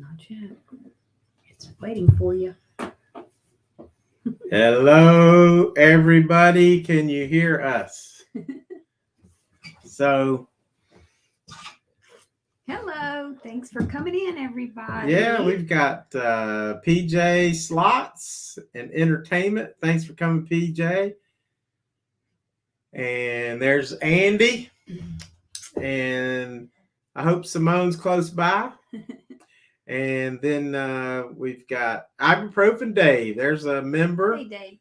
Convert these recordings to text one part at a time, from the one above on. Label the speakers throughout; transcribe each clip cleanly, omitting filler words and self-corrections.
Speaker 1: Not yet. It's waiting for you.
Speaker 2: Hello, everybody. Can you hear us? So,
Speaker 1: hello. Thanks for coming in, everybody.
Speaker 2: yeah, we've got PJ Slots and Entertainment. Thanks for coming, PJ. And there's Andy. And I hope Simone's close by. And then we've got Ibuprofen Dave. There's a member.
Speaker 1: Hey, Dave.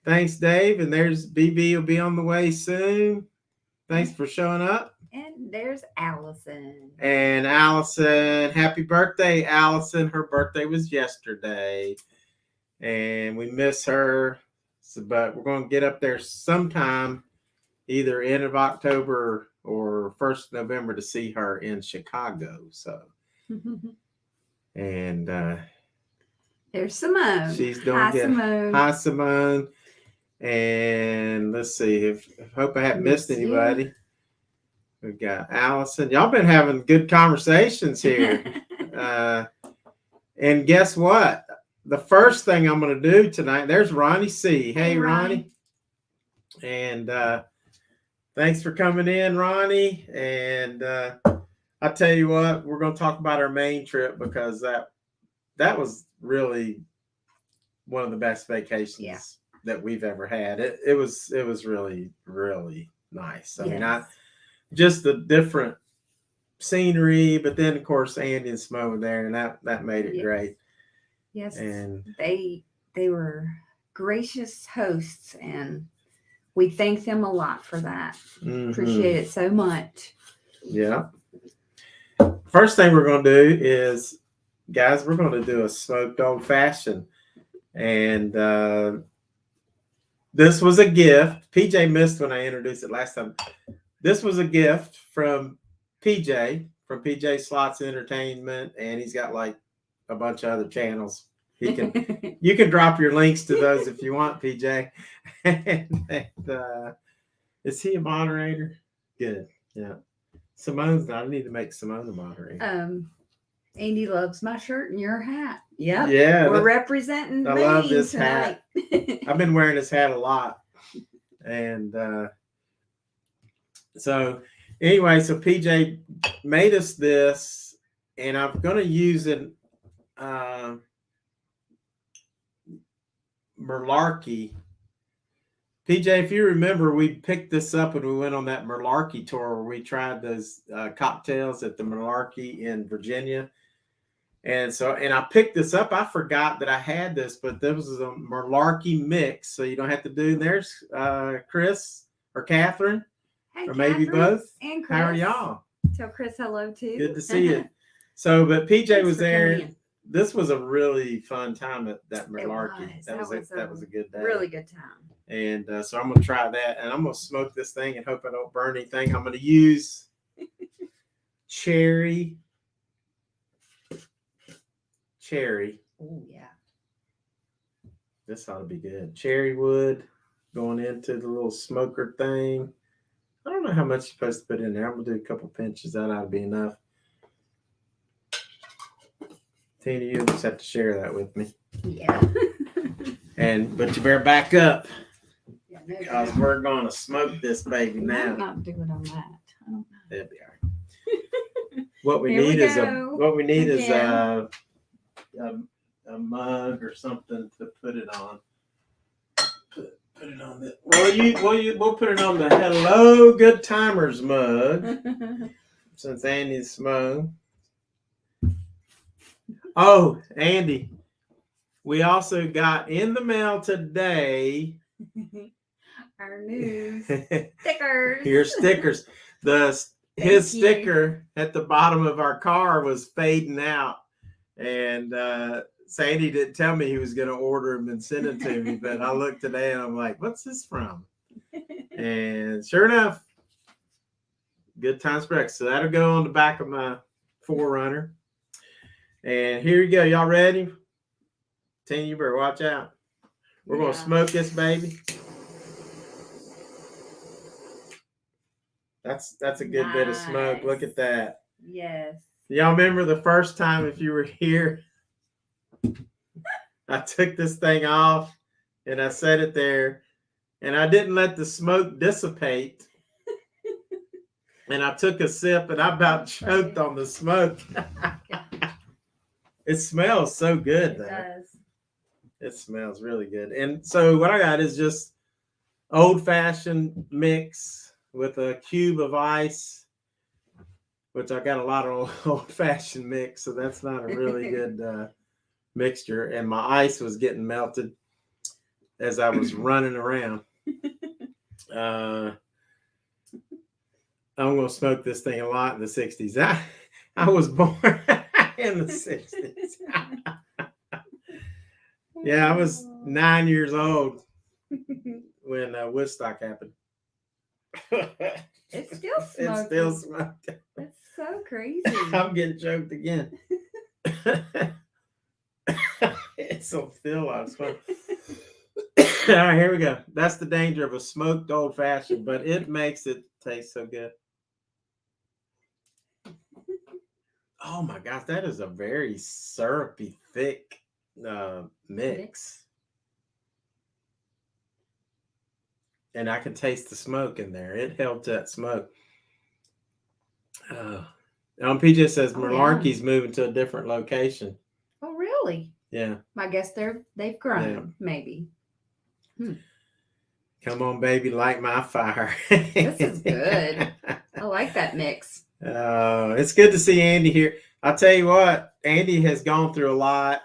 Speaker 2: Thanks, Dave. And there's BB will be on the way soon. Thanks for showing up.
Speaker 1: And there's Allison.
Speaker 2: And Allison, happy birthday, Allison. Her birthday was yesterday. And we miss her. So, but we're going to get up there sometime, either end of October or 1st November to see her in Chicago. So, and
Speaker 1: there's Simone.
Speaker 2: She's doing
Speaker 1: Hi,
Speaker 2: good.
Speaker 1: Simone.
Speaker 2: Hi, Simone. And let's see. Hope I haven't missed anybody. We've got Allison. Y'all been having good conversations here. And guess what? The first thing I'm going to do tonight, there's Ronnie C. Hey, Ronnie. And thanks for coming in, Ronnie. And I tell you what, we're going to talk about our Maine trip because that was really one of the best vacations that we've ever had. It was really, really nice. I mean, just the different scenery, but then of course Andy and Smo were there, and that made it great.
Speaker 1: Yes,
Speaker 2: and
Speaker 1: they were gracious hosts, and we thank them a lot for that. Appreciate it so much.
Speaker 2: Yeah. First thing we're going to do is, guys, we're going to do a smoked old fashioned, and this was a gift. PJ missed when I introduced it last time. This was a gift from PJ, from PJ Slots Entertainment, and he's got like a bunch of other channels. You can drop your links to those if you want, PJ. And, is he a moderator? Good. Yeah. Simone's not. I need to make Simone a moderator.
Speaker 1: Andy loves my shirt and your hat. Yep.
Speaker 2: Yeah.
Speaker 1: We're representing Maine. I love this
Speaker 2: hat. I've been wearing this hat a lot. And so anyway, so PJ made us this, and I'm going to use it Merlarky. PJ, if you remember, we picked this up when we went on that Merlarky tour where we tried those cocktails at the Merlarky in Virginia. And I picked this up. I forgot that I had this, but this was a Merlarky mix. So you don't have to do. There's Chris or Catherine, or maybe both.
Speaker 1: And Chris.
Speaker 2: How are y'all?
Speaker 1: Tell Chris hello too.
Speaker 2: Good to see you. So, but PJ was there. This was a really fun time at that Merlarky. That was a good day.
Speaker 1: Really good time.
Speaker 2: And so I'm going to try that. And I'm going to smoke this thing and hope I don't burn anything. I'm going to use cherry.
Speaker 1: Oh, yeah.
Speaker 2: This ought to be good. Cherry wood going into the little smoker thing. I don't know how much you're supposed to put in there. I'm going to do a couple pinches. That ought to be enough. Tina, you just have to share that with me.
Speaker 1: Yeah.
Speaker 2: But you better back up. Because we're going to smoke this baby now.
Speaker 1: I'm not doing on that. I don't know.
Speaker 2: That'd be all right. What we need is a mug or something to put it on. Put it on the. We'll put it on the Hello Good Timers mug. Since Andy's smoked. Oh, Andy, we also got in the mail today
Speaker 1: our new stickers.
Speaker 2: Your stickers. His sticker at the bottom of our car was fading out, and Sandy didn't tell me he was going to order them and send them to me. But I looked today and I'm like, "What's this from?" And sure enough, Good Times Breakfast. So that'll go on the back of my 4Runner. And here you go. Y'all ready? Tina, you better watch out. We're going to smoke this baby. That's a good bit of smoke. Look at that.
Speaker 1: Yes.
Speaker 2: Y'all remember the first time if you were here? I took this thing off and I set it there and I didn't let the smoke dissipate. And I took a sip and I about choked on the smoke. It smells so good, though.
Speaker 1: It does.
Speaker 2: It smells really good. And so what I got is just old-fashioned mix with a cube of ice, which I got a lot of old-fashioned mix, so that's not a really good mixture. And my ice was getting melted as I was running around. I'm going to smoke this thing a lot in the 60s. I was born in the 60s. Yeah, I was 9 years old when Woodstock happened.
Speaker 1: It's still smoking.
Speaker 2: It's still smoking.
Speaker 1: That's so crazy.
Speaker 2: I'm getting choked again. It's still a lot of smoke. All right, here we go. That's the danger of a smoked old fashioned, but it makes it taste so good. Oh my gosh, that is a very syrupy, thick mix. And I can taste the smoke in there. It held that smoke. PJ says Malarkey's moving to a different location.
Speaker 1: Oh, really?
Speaker 2: Yeah.
Speaker 1: I guess they've grown, maybe.
Speaker 2: Come on, baby, light my fire.
Speaker 1: This is good. I like that mix.
Speaker 2: It's good to see Andy here. I'll tell you what, Andy has gone through a lot.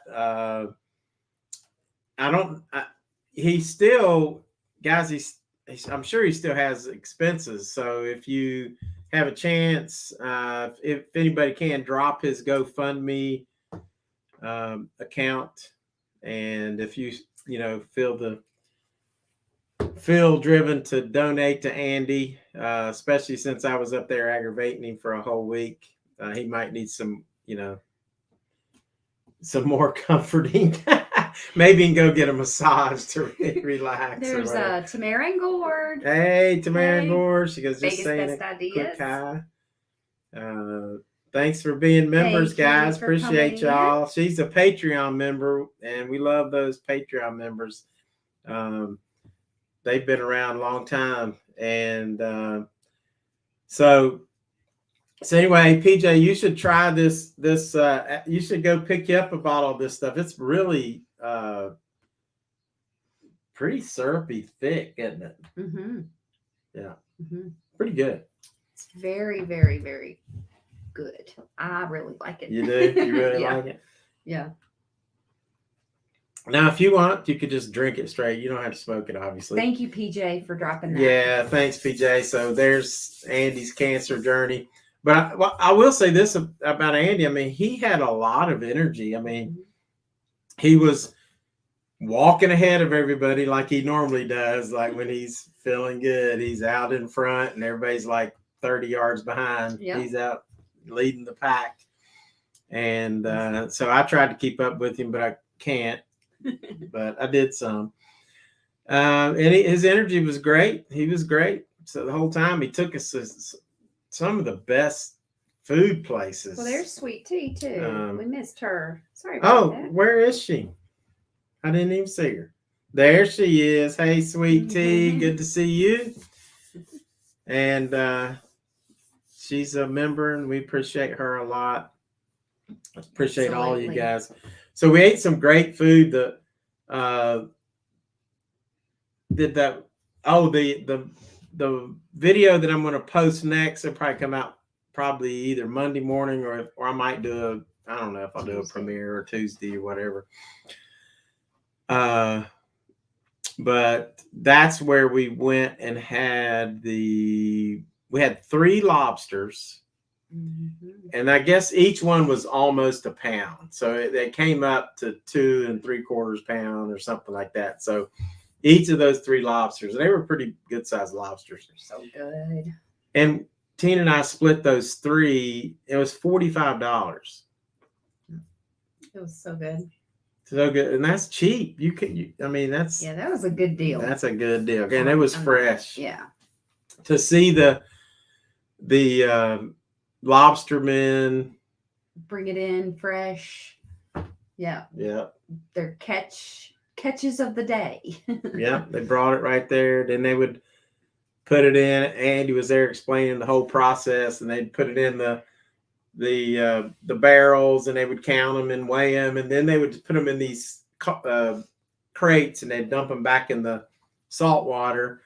Speaker 2: He's still, guys, I'm sure he still has expenses. So if you have a chance, if anybody can, drop his GoFundMe account. And if you feel driven to donate to Andy, especially since I was up there aggravating him for a whole week. He might need some more comforting. Maybe he can go get a massage to relax.
Speaker 1: There's Tamara and Gord.
Speaker 2: Hey, Tamara and Gord. She goes, just saying
Speaker 1: Best ideas.
Speaker 2: Thanks for being members, guys. Appreciate y'all. She's a Patreon member, and we love those Patreon members. They've been around a long time. And so anyway, PJ, you should try this. You should go pick you up a bottle of this stuff. It's really pretty syrupy thick, isn't it?
Speaker 1: Mm-hmm.
Speaker 2: Yeah.
Speaker 1: Mm-hmm.
Speaker 2: Pretty good.
Speaker 1: It's very, very, very good. I really like it.
Speaker 2: You do? You really like it?
Speaker 1: Yeah.
Speaker 2: Now, if you want, you could just drink it straight. You don't have to smoke it, obviously.
Speaker 1: Thank you, PJ, for dropping that.
Speaker 2: Yeah, thanks, PJ. So there's Andy's cancer journey. But I will say this about Andy. I mean, he had a lot of energy. I mean, he was walking ahead of everybody like he normally does. Like when he's feeling good, he's out in front and everybody's like 30 yards behind. Yep. He's out leading the pack. And so I tried to keep up with him, but I can't. But I did some. And his energy was great. He was great. So the whole time he took us to some of the best food places.
Speaker 1: Well, there's Sweet Tea too. We missed her. Sorry about that.
Speaker 2: Where is she? I didn't even see her. There she is. Hey, Sweet Tea. Good to see you. And she's a member, and we appreciate her a lot. Appreciate all you guys. So we ate some great food. The video that I'm going to post next will probably come out probably either Monday morning or I might do I don't know if I'll do a premiere or Tuesday or whatever. But that's where we went and we had 3 lobsters. Mm-hmm. And I guess each one was almost a pound. So it came up to 2 3/4 pounds or something like that. So each of those 3 lobsters, they were pretty good sized lobsters.
Speaker 1: They're so good.
Speaker 2: And Tina and I split those 3. It was $45.
Speaker 1: It was so good.
Speaker 2: So good. And that's cheap.
Speaker 1: That was a good deal.
Speaker 2: That's a good deal. And it was fresh.
Speaker 1: Yeah.
Speaker 2: To see the Lobsterman
Speaker 1: bring it in fresh. Yeah.
Speaker 2: Yeah.
Speaker 1: They're catches of the day.
Speaker 2: Yeah. They brought it right there. Then they would put it in. Andy was there explaining the whole process, and they'd put it in the barrels, and they would count them and weigh them, and then they would put them in these crates, and they'd dump them back in the salt water,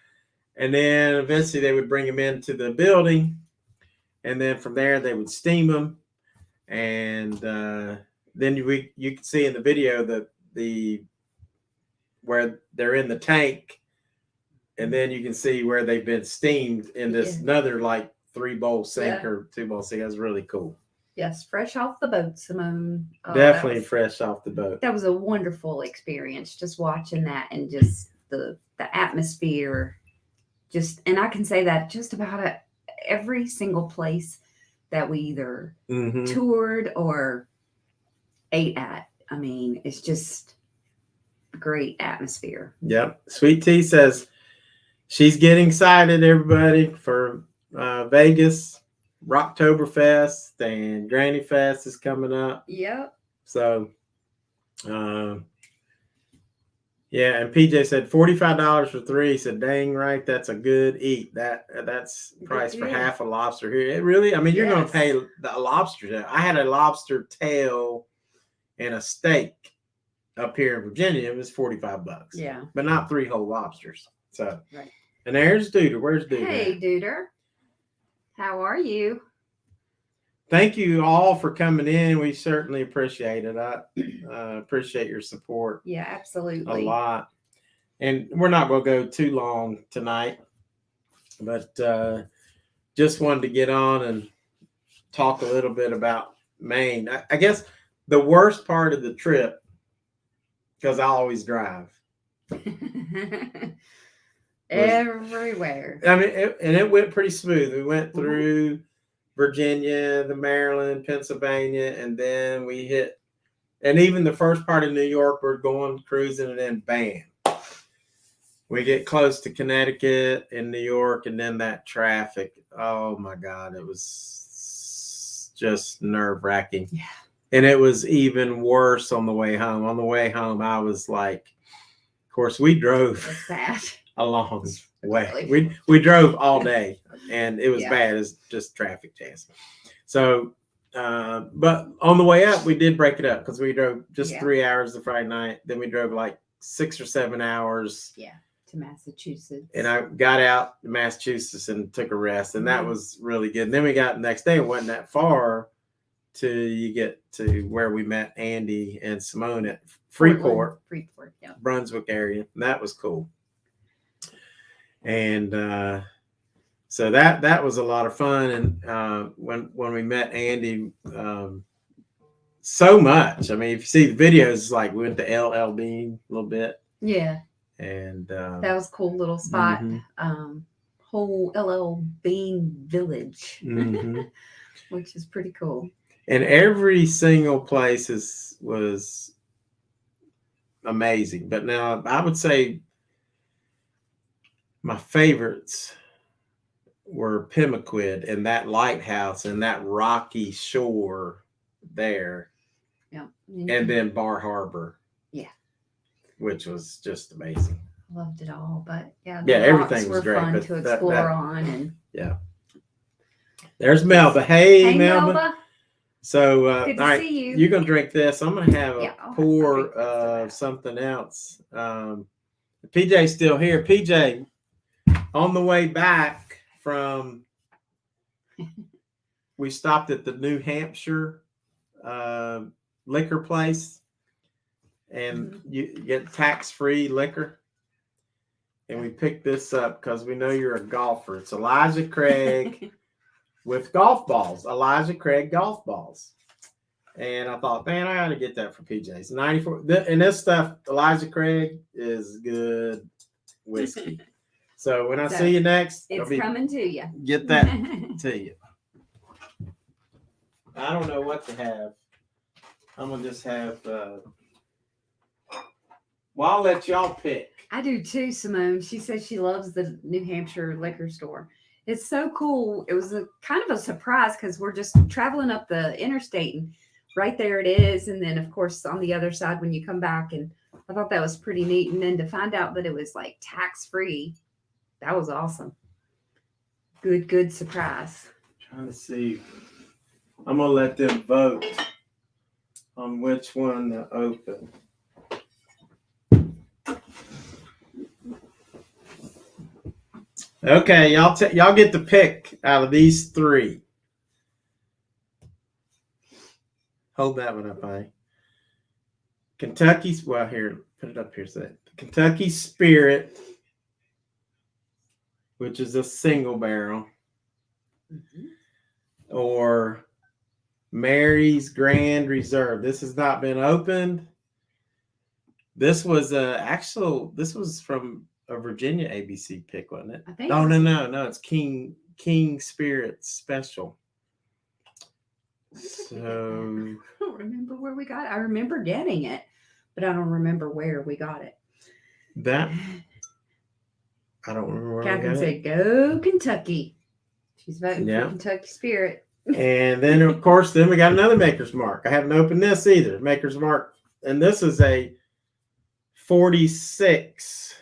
Speaker 2: and then eventually they would bring them into the building, and then from there they would steam them, and then you can see in the video that where they're in the tank, and then you can see where they've been steamed in this another like 3-bowl sink or 2-bowl sink. That's really cool.
Speaker 1: Yes, fresh off the boat, Simone. Oh,
Speaker 2: definitely fresh off the boat.
Speaker 1: That was a wonderful experience, just watching that, and just the atmosphere. And I can say that just about every single place that we either toured or ate at. I mean, it's just a great atmosphere.
Speaker 2: Yep. Sweet Tea says she's getting excited, everybody, for Vegas. Rocktoberfest and Granny Fest is coming up.
Speaker 1: Yep.
Speaker 2: So, and PJ said $45 for 3. He said, "Dang right, that's a good eat. That's price for half a lobster here." It really, I mean, you're going to pay a lobster. I had a lobster tail and a steak up here in Virginia. It was $45.
Speaker 1: Yeah,
Speaker 2: but not 3 whole lobsters. So,
Speaker 1: right.
Speaker 2: And there's Duder. Where's Duder?
Speaker 1: Hey, Duder. How are you?
Speaker 2: Thank you all for coming in. We certainly appreciate it. I appreciate your support.
Speaker 1: Yeah, absolutely.
Speaker 2: A lot. And we're not going to go too long tonight, but just wanted to get on and talk a little bit about Maine. I guess the worst part of the trip, because I always drive.
Speaker 1: Everywhere.
Speaker 2: I mean, it went pretty smooth. We went through Virginia, the Maryland, Pennsylvania, and then we hit, and even the first part of New York, we're going cruising, and then bam, we get close to Connecticut and New York, and then that traffic. Oh my God, it was just nerve-wracking.
Speaker 1: Yeah.
Speaker 2: And it was even worse on the way home. On the way home, I was like, of course, we drove.
Speaker 1: That's bad.
Speaker 2: A long way. We drove all day, and it was bad. It's just traffic jams. So, but on the way up, we did break it up because we drove just 3 hours the Friday night. Then we drove like 6 or 7 hours.
Speaker 1: Yeah, to Massachusetts.
Speaker 2: And I got out to Massachusetts and took a rest, and that was really good. And then we got the next day. It wasn't that far till you get to where we met Andy and Simone at Freeport, Brunswick area. And that was cool. And so that was a lot of fun. And when we met Andy, so much. I mean, if you see the videos, it's like we went to LL Bean a little bit.
Speaker 1: Yeah.
Speaker 2: And
Speaker 1: that was a cool little spot. Whole LL Bean Village, which is pretty cool.
Speaker 2: And every single place was amazing. But now I would say my favorites were Pemaquid and that lighthouse and that rocky shore there.
Speaker 1: Yeah.
Speaker 2: And then Bar Harbor.
Speaker 1: Yeah.
Speaker 2: Which was just amazing.
Speaker 1: Loved it all. But
Speaker 2: everything was great.
Speaker 1: Fun to explore on. And
Speaker 2: there's Melba. Hey Melba.
Speaker 1: Melba.
Speaker 2: So
Speaker 1: good to
Speaker 2: all right,
Speaker 1: see you.
Speaker 2: You're gonna drink this. I'm gonna have a pour of something else. PJ's still here. PJ, on the way back from, we stopped at the New Hampshire liquor place, and you get tax-free liquor. And we picked this up because we know you're a golfer. It's Elijah Craig with golf balls. Elijah Craig golf balls. And I thought, man, I got to get that for PJ's. 94. And this stuff, Elijah Craig, is good whiskey. So when I see you next,
Speaker 1: it's coming to you.
Speaker 2: Get that to you. I don't know what to have. I'm going to just have, I'll let y'all pick.
Speaker 1: I do too, Simone. She says she loves the New Hampshire liquor store. It's so cool. It was a kind of a surprise because we're just traveling up the interstate and right there it is. And then of course on the other side when you come back, and I thought that was pretty neat. And then to find out that it was like tax free, that was awesome. Good surprise.
Speaker 2: Trying to see. I'm gonna let them vote on which one to open. Okay, y'all get the pick out of these three. Hold that one up, Kentucky's. Well, here, put it up here. So Kentucky Spirit, which is a single barrel, or Mary's Grand Reserve. This has not been opened. This was this was from a Virginia ABC pick, wasn't it?
Speaker 1: I think.
Speaker 2: Oh no, it's King Spirit Special. So
Speaker 1: I don't remember where we got it. I remember getting it, but I don't remember where we got it.
Speaker 2: That I don't remember where
Speaker 1: Catherine
Speaker 2: we got
Speaker 1: said,
Speaker 2: it.
Speaker 1: "Go Kentucky." She's voting for Kentucky Spirit.
Speaker 2: And then of course, then we got another Maker's Mark. I haven't opened this either. Maker's Mark, and this is a 46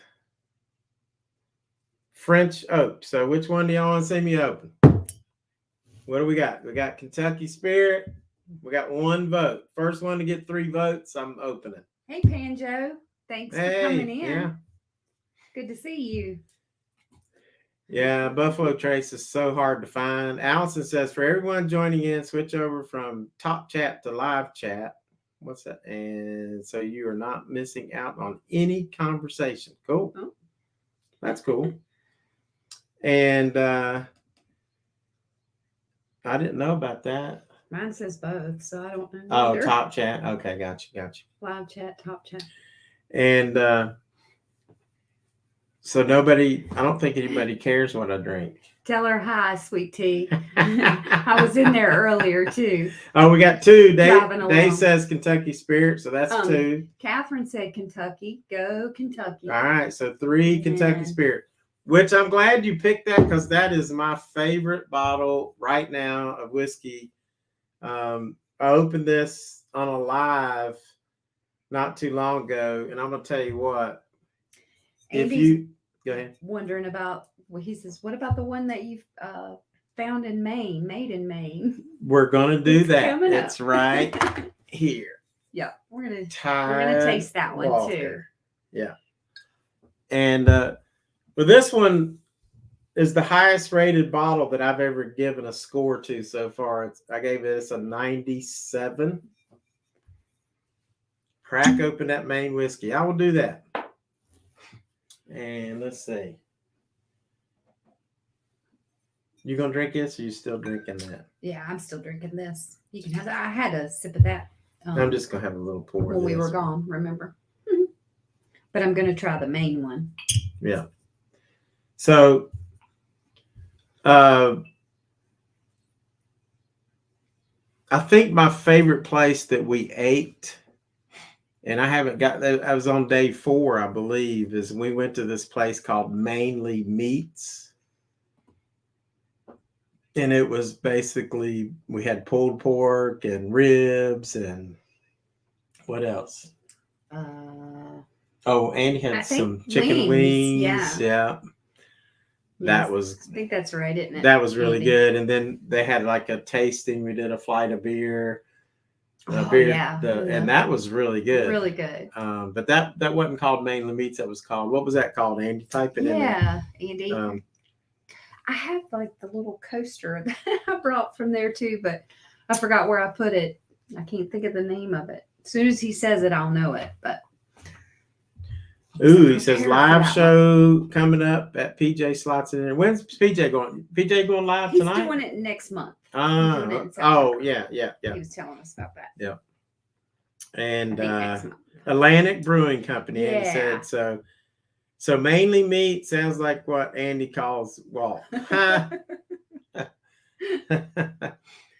Speaker 2: French oak. So which one do y'all want to see me open? What do we got? We got Kentucky Spirit. We got one vote. First one to get 3 votes, I'm opening.
Speaker 1: Hey, Panjo. Thanks for coming in.
Speaker 2: Yeah.
Speaker 1: Good to see you.
Speaker 2: Yeah, Buffalo Trace is so hard to find. Allison says, for everyone joining in, switch over from top chat to live chat. What's that? And so you are not missing out on any conversation. Cool.
Speaker 1: Oh.
Speaker 2: That's cool. And I didn't know about that.
Speaker 1: Mine says both, so I don't know.
Speaker 2: Oh,
Speaker 1: either.
Speaker 2: top chat. Okay, got you.
Speaker 1: Live chat, top chat.
Speaker 2: And so I don't think anybody cares what I drink.
Speaker 1: Tell her hi, sweet tea. I was in there earlier too.
Speaker 2: Oh, we got 2.
Speaker 1: Driving
Speaker 2: Dave
Speaker 1: along.
Speaker 2: says Kentucky Spirit, so that's 2.
Speaker 1: Catherine said Kentucky. Go Kentucky.
Speaker 2: All right, so 3 Kentucky
Speaker 1: And-
Speaker 2: Spirit, which I'm glad you picked that because that is my favorite bottle right now of whiskey. I opened this on a live not too long ago, and I'm gonna tell you what. If
Speaker 1: Andy's
Speaker 2: you go ahead,
Speaker 1: wondering about. Well, he says, "What about the one that you've found in Maine, made in Maine?"
Speaker 2: we're gonna do
Speaker 1: It's
Speaker 2: that.
Speaker 1: coming up.
Speaker 2: It's right here.
Speaker 1: Yeah, we're gonna
Speaker 2: Tide
Speaker 1: taste that one too.
Speaker 2: Walker. Yeah, and but this one is the highest rated bottle that I've ever given a score to so far. I gave this a 97. Crack open that Maine whiskey. I will do that. And let's see. You gonna drink this, or you still drinking that?
Speaker 1: Yeah, I'm still drinking this. You can have that. I had a sip of that.
Speaker 2: I'm just gonna have a little pour.
Speaker 1: when we were gone. Remember? But I'm gonna try the main one.
Speaker 2: Yeah. So, I think my favorite place that we ate, and I haven't got that. I was on day 4, I believe, is we went to this place called Mainly Meats. And it was basically, we had pulled pork and ribs and what else? Andy had some chicken wings. Yeah. That was,
Speaker 1: I think that's right, isn't it?
Speaker 2: that was really
Speaker 1: Andy?
Speaker 2: good. And then they had like a tasting. We did a flight of beer.
Speaker 1: Yeah.
Speaker 2: And that was really good.
Speaker 1: Really good.
Speaker 2: But that wasn't called Mainly Meats. That was called, what was that called, Andy? Type it in there.
Speaker 1: Yeah, Andy. I have like the little coaster that I brought from there too, but I forgot where I put it. I can't think of the name of it. As soon as he says it, I'll know it. But
Speaker 2: Ooh, he says
Speaker 1: prepare for
Speaker 2: live
Speaker 1: that
Speaker 2: show coming up at PJ slots in there. When's PJ going? PJ going live
Speaker 1: he's
Speaker 2: tonight?
Speaker 1: doing it next month. Doing it in September.
Speaker 2: Oh, yeah.
Speaker 1: He was telling us about that.
Speaker 2: Yeah. And
Speaker 1: I think next month.
Speaker 2: Atlantic Brewing Company, Andy
Speaker 1: Yeah.
Speaker 2: said. So Mainly Meat sounds like what Andy calls Walt.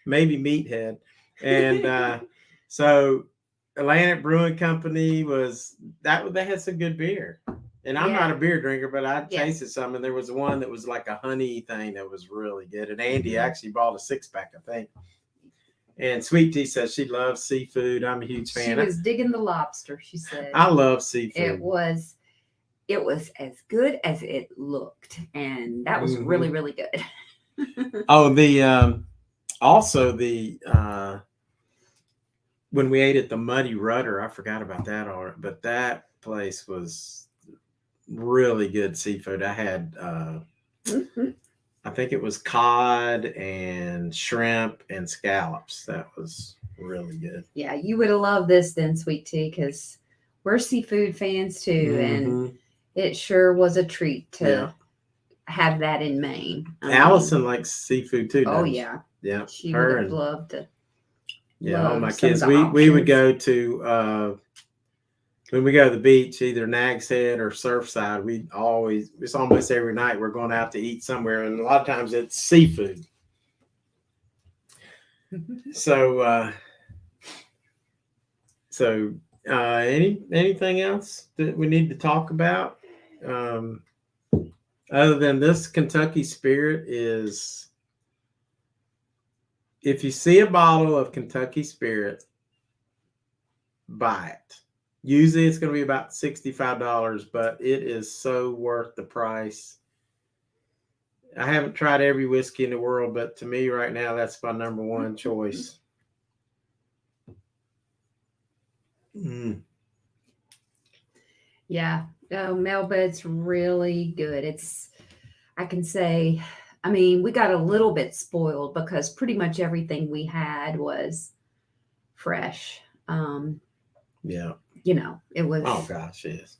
Speaker 2: Maybe Meathead. And so Atlantic Brewing Company they had some good beer. And I'm
Speaker 1: Yeah.
Speaker 2: not a beer drinker, but I
Speaker 1: Yeah.
Speaker 2: tasted some, and there was one that was like a honey thing that was really good. And Andy
Speaker 1: Mhm.
Speaker 2: actually bought a 6-pack, I think. And Sweet Tea says she loves seafood. I'm a huge fan.
Speaker 1: She was digging the lobster, she said.
Speaker 2: I love seafood.
Speaker 1: It was as good as it looked, and that was really, really good.
Speaker 2: Oh, also the when we ate at the Muddy Rudder, I forgot about that already, but that place was really good seafood. I had I think it was cod and shrimp and scallops. That was really good.
Speaker 1: Yeah, you would have loved this then, Sweet Tea, because we're seafood fans too, and it sure was a treat to have that in Maine.
Speaker 2: Allison likes seafood too.
Speaker 1: Oh
Speaker 2: She?
Speaker 1: yeah, she would have loved to.
Speaker 2: Yeah, all my kids. We would go to when we go to the beach, either Nag's Head or Surfside. It's almost every night we're going out to eat somewhere, and a lot of times it's seafood. So anything else that we need to talk about? Other than this Kentucky Spirit is, if you see a bottle of Kentucky Spirit, buy it. Usually it's going to be about $65, but it is so worth the price. I haven't tried every whiskey in the world, but to me right now, that's my number one choice.
Speaker 1: Yeah, Melba's really good. I can say, I mean, we got a little bit spoiled because pretty much everything we had was fresh.
Speaker 2: Yeah.
Speaker 1: You know, it was.
Speaker 2: Oh gosh, yes.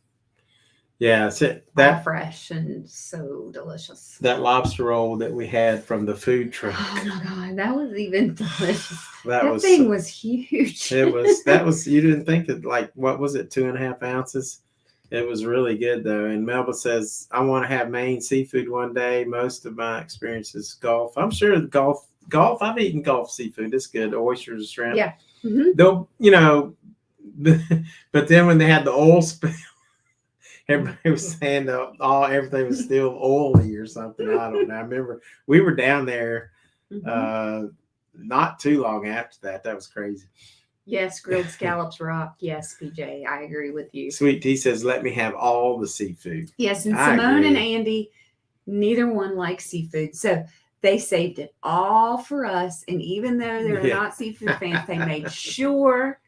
Speaker 2: Yeah,
Speaker 1: all fresh and so delicious.
Speaker 2: That lobster roll that we had from the food truck.
Speaker 1: Oh my god, that was even delicious.
Speaker 2: That
Speaker 1: thing was huge.
Speaker 2: That was you didn't think it, like, what was it, 2.5 ounces? It was really good though. And Melba says, I want to have Maine seafood one day. Most of my experience is Gulf. I'm sure Gulf, I've eaten Gulf seafood. It's good. Oysters and shrimp.
Speaker 1: Yeah.
Speaker 2: Though, but then when they had the oil spill, everybody was saying everything was still oily or something. I don't know. I remember we were down there not too long after that. That was crazy.
Speaker 1: Yes, grilled scallops rock. Yes, PJ, I agree with you.
Speaker 2: Sweet Tea says, let me have all the seafood.
Speaker 1: Yes, and Simone and Andy, neither one likes seafood. So they saved it all for us. And even though they're not seafood fans, they made sure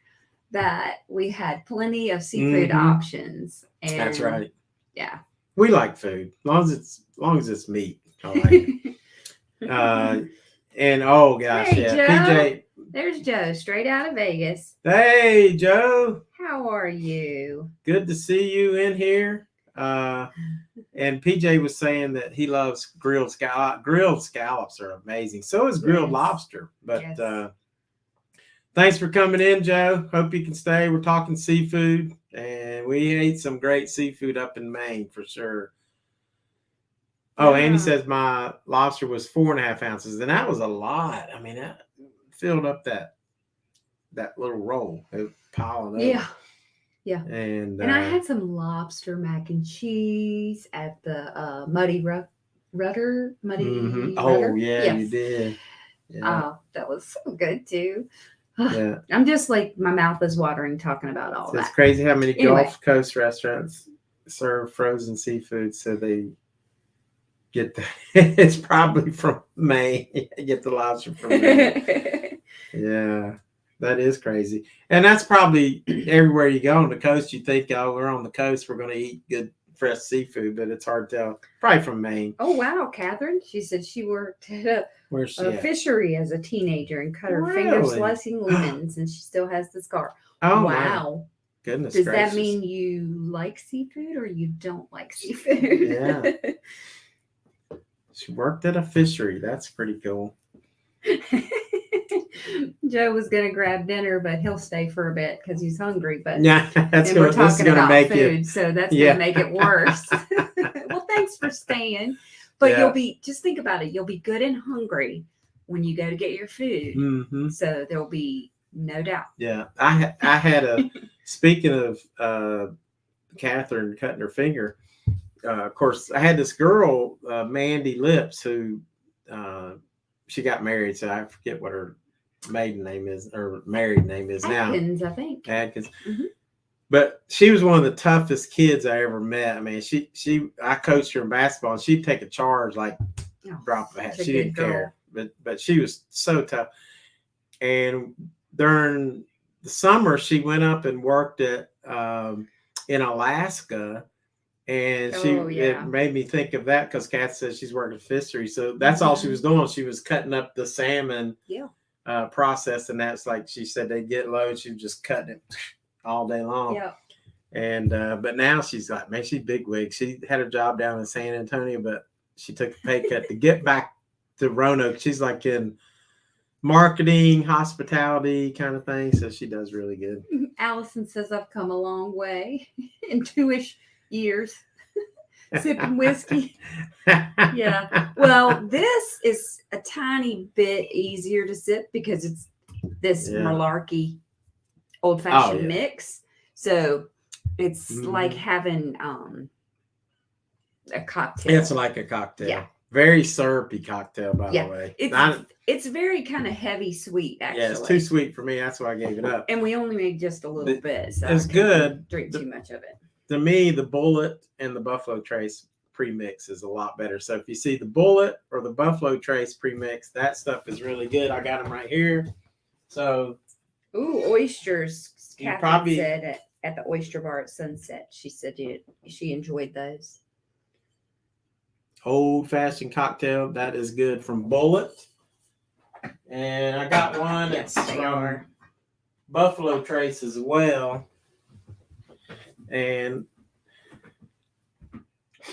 Speaker 1: that we had plenty of seafood options. And
Speaker 2: that's right.
Speaker 1: Yeah.
Speaker 2: We like food. As long as it's meat. I like it. And oh gosh,
Speaker 1: hey,
Speaker 2: yeah.
Speaker 1: Joe.
Speaker 2: PJ.
Speaker 1: There's Joe, straight out of Vegas.
Speaker 2: Hey, Joe.
Speaker 1: How are you?
Speaker 2: Good to see you in here. And PJ was saying that he loves grilled scallops. Grilled scallops are amazing. So is grilled lobster. But thanks for coming in, Joe. Hope you can stay. We're talking seafood, and we ate some great seafood up in Maine for sure. Oh, Andy says my lobster was 4.5 ounces, and that was a lot. I mean, that filled up that little roll. It was piling up.
Speaker 1: Yeah. And I had some lobster mac and cheese at the Muddy Rudder.
Speaker 2: Oh, yeah, yes. You did. Yeah.
Speaker 1: Oh, that was so good too.
Speaker 2: Yeah.
Speaker 1: I'm just like, my mouth is watering talking about all that.
Speaker 2: It's crazy how many Gulf Coast restaurants serve frozen seafood, so they get it's probably from Maine. Get the lobster from Maine. Yeah, that is crazy. And that's probably everywhere you go on the coast. You think, oh, we're on the coast, we're going to eat good fresh seafood, but it's hard to tell. Probably from Maine.
Speaker 1: Oh, wow, Catherine. She said she worked at a fishery as a teenager and cut her finger slicing lemons, and she still has the scar. Oh, wow.
Speaker 2: Goodness
Speaker 1: Does
Speaker 2: gracious.
Speaker 1: that mean you like seafood or you don't like seafood?
Speaker 2: Yeah. She worked at a fishery. That's pretty cool.
Speaker 1: Joe was going to grab dinner, but he'll stay for a bit because he's hungry. But
Speaker 2: yeah,
Speaker 1: we're talking about food, so that's going to make it worse. Well, thanks for staying. But just think about it. You'll be good and hungry when you go to get your food.
Speaker 2: Mm-hmm.
Speaker 1: So there will be no doubt.
Speaker 2: Yeah, I had speaking of Catherine cutting her finger, of course, I had this girl, Mandy Lips, who she got married, so I forget what her maiden name is or married name is now.
Speaker 1: Adkins, I think.
Speaker 2: Adkins.
Speaker 1: Mm-hmm.
Speaker 2: But she was one of the toughest kids I ever met. I mean, I coached her in basketball, and she'd take a charge like drop of a hat. She didn't care, but she was so tough. And during the summer, she went up and worked at in Alaska, and it made me think of that because Kat says she's working fishery, so that's all she was doing. She was cutting up the salmon, process, and that's like she said they get low, she was just cutting it all day long.
Speaker 1: Yeah.
Speaker 2: And but now she's like, man, she's bigwig. She had her job down in San Antonio, but she took a pay cut to get back to Roanoke. She's like in marketing, hospitality kind of thing, so she does really good.
Speaker 1: Allison says I've come a long way in 2-ish years sipping whiskey. Yeah. Well, this is a tiny bit easier to sip because it's this malarkey old-fashioned mix. So it's like having a cocktail.
Speaker 2: It's like a cocktail. Yeah. Very syrupy cocktail, by the way.
Speaker 1: It's very kind of heavy sweet, actually.
Speaker 2: Yeah, it's too sweet for me. That's why I gave it up.
Speaker 1: And we only made just a little bit. So
Speaker 2: it's good.
Speaker 1: Drink too much of it.
Speaker 2: To me, the Bulleit and the Buffalo Trace premix is a lot better. So if you see the Bulleit or the Buffalo Trace premix, that stuff is really good. I got them right here. So,
Speaker 1: oysters. Catherine
Speaker 2: probably
Speaker 1: said at the oyster bar at Sunset. She said she enjoyed those.
Speaker 2: Old-fashioned cocktail that is good from Bulleit. And I got one that's from Buffalo Trace as well. And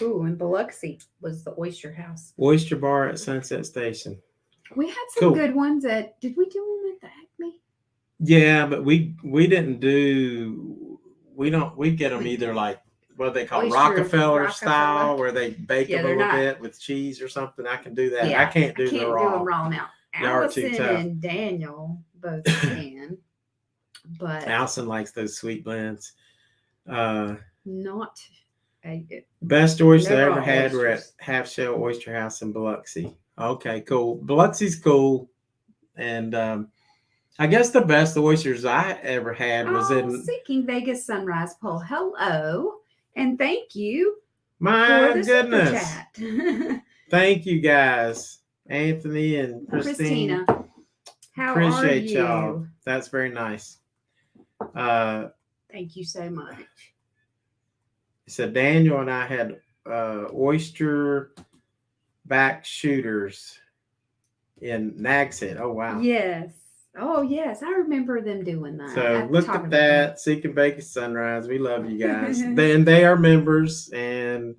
Speaker 1: and Biloxi was the oyster house.
Speaker 2: Oyster bar at Sunset Station.
Speaker 1: We had some good ones did we do them at the Acme?
Speaker 2: Yeah, but we didn't do, we get them either like what they call Rockefeller style, where they bake a little bit with cheese or something. I can do that. I can't do the raw.
Speaker 1: Do them raw now. Allison and Daniel both can, but
Speaker 2: Allison likes those sweet blends.
Speaker 1: Best
Speaker 2: oysters I ever had were at Half Shell Oyster House in Biloxi. Okay, cool. Biloxi's cool, and I guess the best oysters I ever had was in
Speaker 1: Seeking Vegas Sunrise Poll. Hello, and thank you.
Speaker 2: My goodness. Thank you guys, Anthony and Christina.
Speaker 1: How
Speaker 2: appreciate
Speaker 1: are you?
Speaker 2: Y'all. That's very nice.
Speaker 1: Thank you so much.
Speaker 2: So Daniel and I had oyster back shooters in Nags Head. Oh wow.
Speaker 1: Yes. Oh yes, I remember them doing that.
Speaker 2: So look at that. Seeking Vegas Sunrise. We love you guys. They are members, and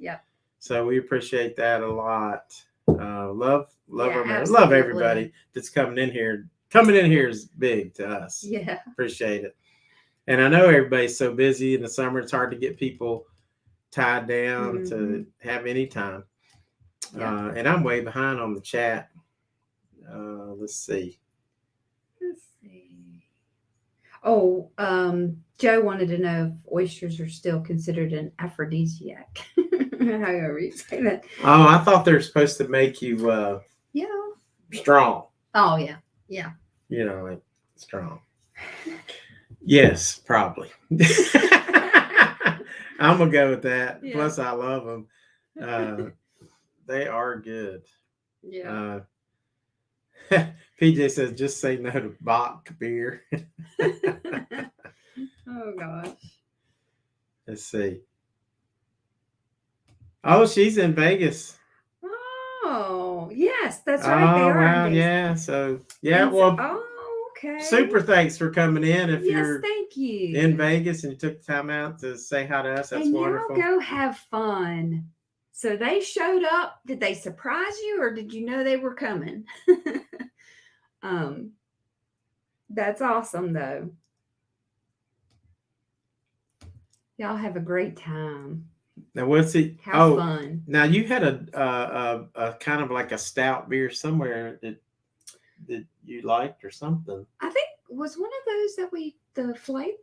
Speaker 2: so we appreciate that a lot. Love our members. Love everybody that's coming in here. Coming in here is big to us.
Speaker 1: Yeah.
Speaker 2: Appreciate it. And I know everybody's so busy in the summer, it's hard to get people tied down to have any time. And I'm way behind on the chat. Let's see.
Speaker 1: Oh, Joe wanted to know if oysters are still considered an aphrodisiac. However you say that.
Speaker 2: Oh, I thought they're supposed to make you strong.
Speaker 1: Oh yeah. Yeah.
Speaker 2: You know, like strong. Yes, probably. I'm gonna go with that. Yeah. Plus, I love them. They are good.
Speaker 1: Yeah.
Speaker 2: PJ says, "Just say no to Bach beer."
Speaker 1: Oh gosh.
Speaker 2: Let's see. Oh, she's in Vegas.
Speaker 1: Oh, yes, that's right.
Speaker 2: Oh, wow, yeah. So, well.
Speaker 1: Okay.
Speaker 2: Super thanks for coming in. If you're
Speaker 1: thank you.
Speaker 2: in Vegas and you took the time out to say hi to us, that's wonderful.
Speaker 1: And go have fun. So they showed up. Did they surprise you, or did you know they were coming? That's awesome, though. Y'all have a great time.
Speaker 2: Now, what's it?
Speaker 1: Have fun.
Speaker 2: Now you had a kind of like a stout beer somewhere that you liked or something.
Speaker 1: I think was one of those that the flight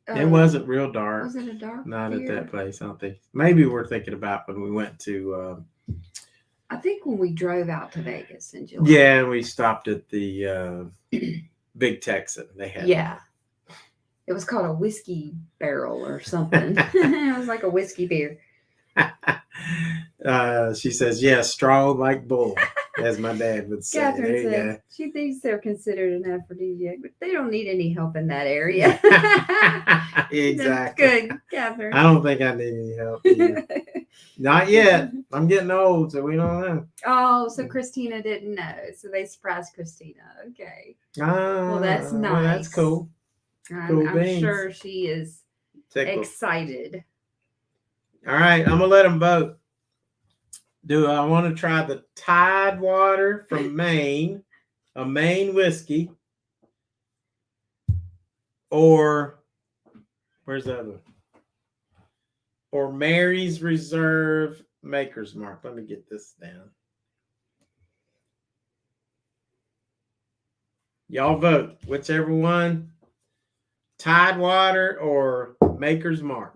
Speaker 2: It wasn't real dark.
Speaker 1: Was it a dark
Speaker 2: Not
Speaker 1: beer?
Speaker 2: at that place, I don't think. Maybe we're thinking about when we went to
Speaker 1: I think when we drove out to Vegas in July.
Speaker 2: yeah, and we stopped at the Big Texan. They had
Speaker 1: Yeah. It was called a whiskey barrel or something. It was like a whiskey beer.
Speaker 2: She says, yeah, strong like bull, as my dad would say.
Speaker 1: Catherine
Speaker 2: There you
Speaker 1: said she thinks they're considered an aphrodisiac, but they don't need any help in that area.
Speaker 2: go. Exactly.
Speaker 1: That's good, Catherine.
Speaker 2: I don't think I need any help either. Not yet. I'm getting old, so we don't know.
Speaker 1: Oh, so Christina didn't know. So they surprised Christina. Okay. Well, that's nice.
Speaker 2: Well, that's cool. Cool
Speaker 1: I'm
Speaker 2: beans.
Speaker 1: sure she is
Speaker 2: Tickled.
Speaker 1: excited.
Speaker 2: All right, I'm gonna let them vote. Do I want to try the Tidewater from Maine, a Maine whiskey, or where's the other one? Or Mary's Reserve Maker's Mark? Let me get this down. Y'all vote, whichever one. Tidewater or Maker's Mark.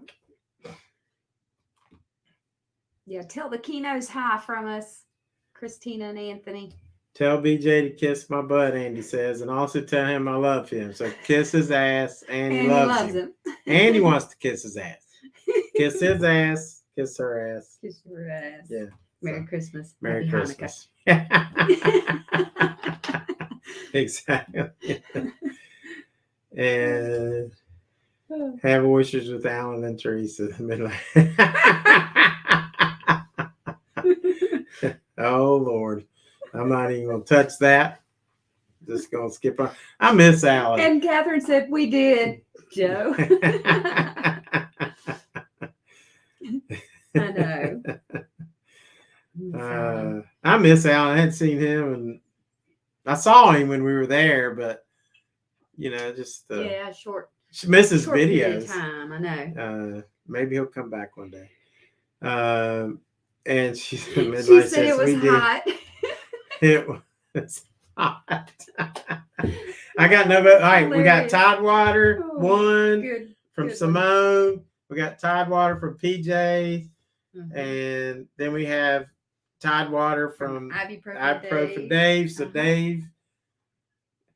Speaker 1: Yeah, tell the Kenos hi from us, Christina and Anthony.
Speaker 2: Tell BJ to kiss my butt, Andy says, and also tell him I love him. So kiss his ass, and he loves him. And he wants to kiss his ass. Kiss his ass, kiss her ass.
Speaker 1: Kiss your ass.
Speaker 2: Yeah.
Speaker 1: Merry Christmas.
Speaker 2: Merry
Speaker 1: Happy
Speaker 2: Christmas. Exactly. And have oysters with Alan and Teresa. Oh Lord, I'm not even gonna touch that. Just gonna skip on. I miss Alan.
Speaker 1: And Catherine said we did, Joe. I know.
Speaker 2: I miss Alan. I hadn't seen him, and I saw him when we were there, but just
Speaker 1: short.
Speaker 2: She misses
Speaker 1: short period
Speaker 2: videos.
Speaker 1: of time, I know.
Speaker 2: Maybe he'll come back one day. And she said
Speaker 1: it was hot.
Speaker 2: It was hot. I got no. All right, we got Tidewater one from Simone. We got Tidewater from PJ, and then we have Tidewater from Ibuprofen Dave. So Dave,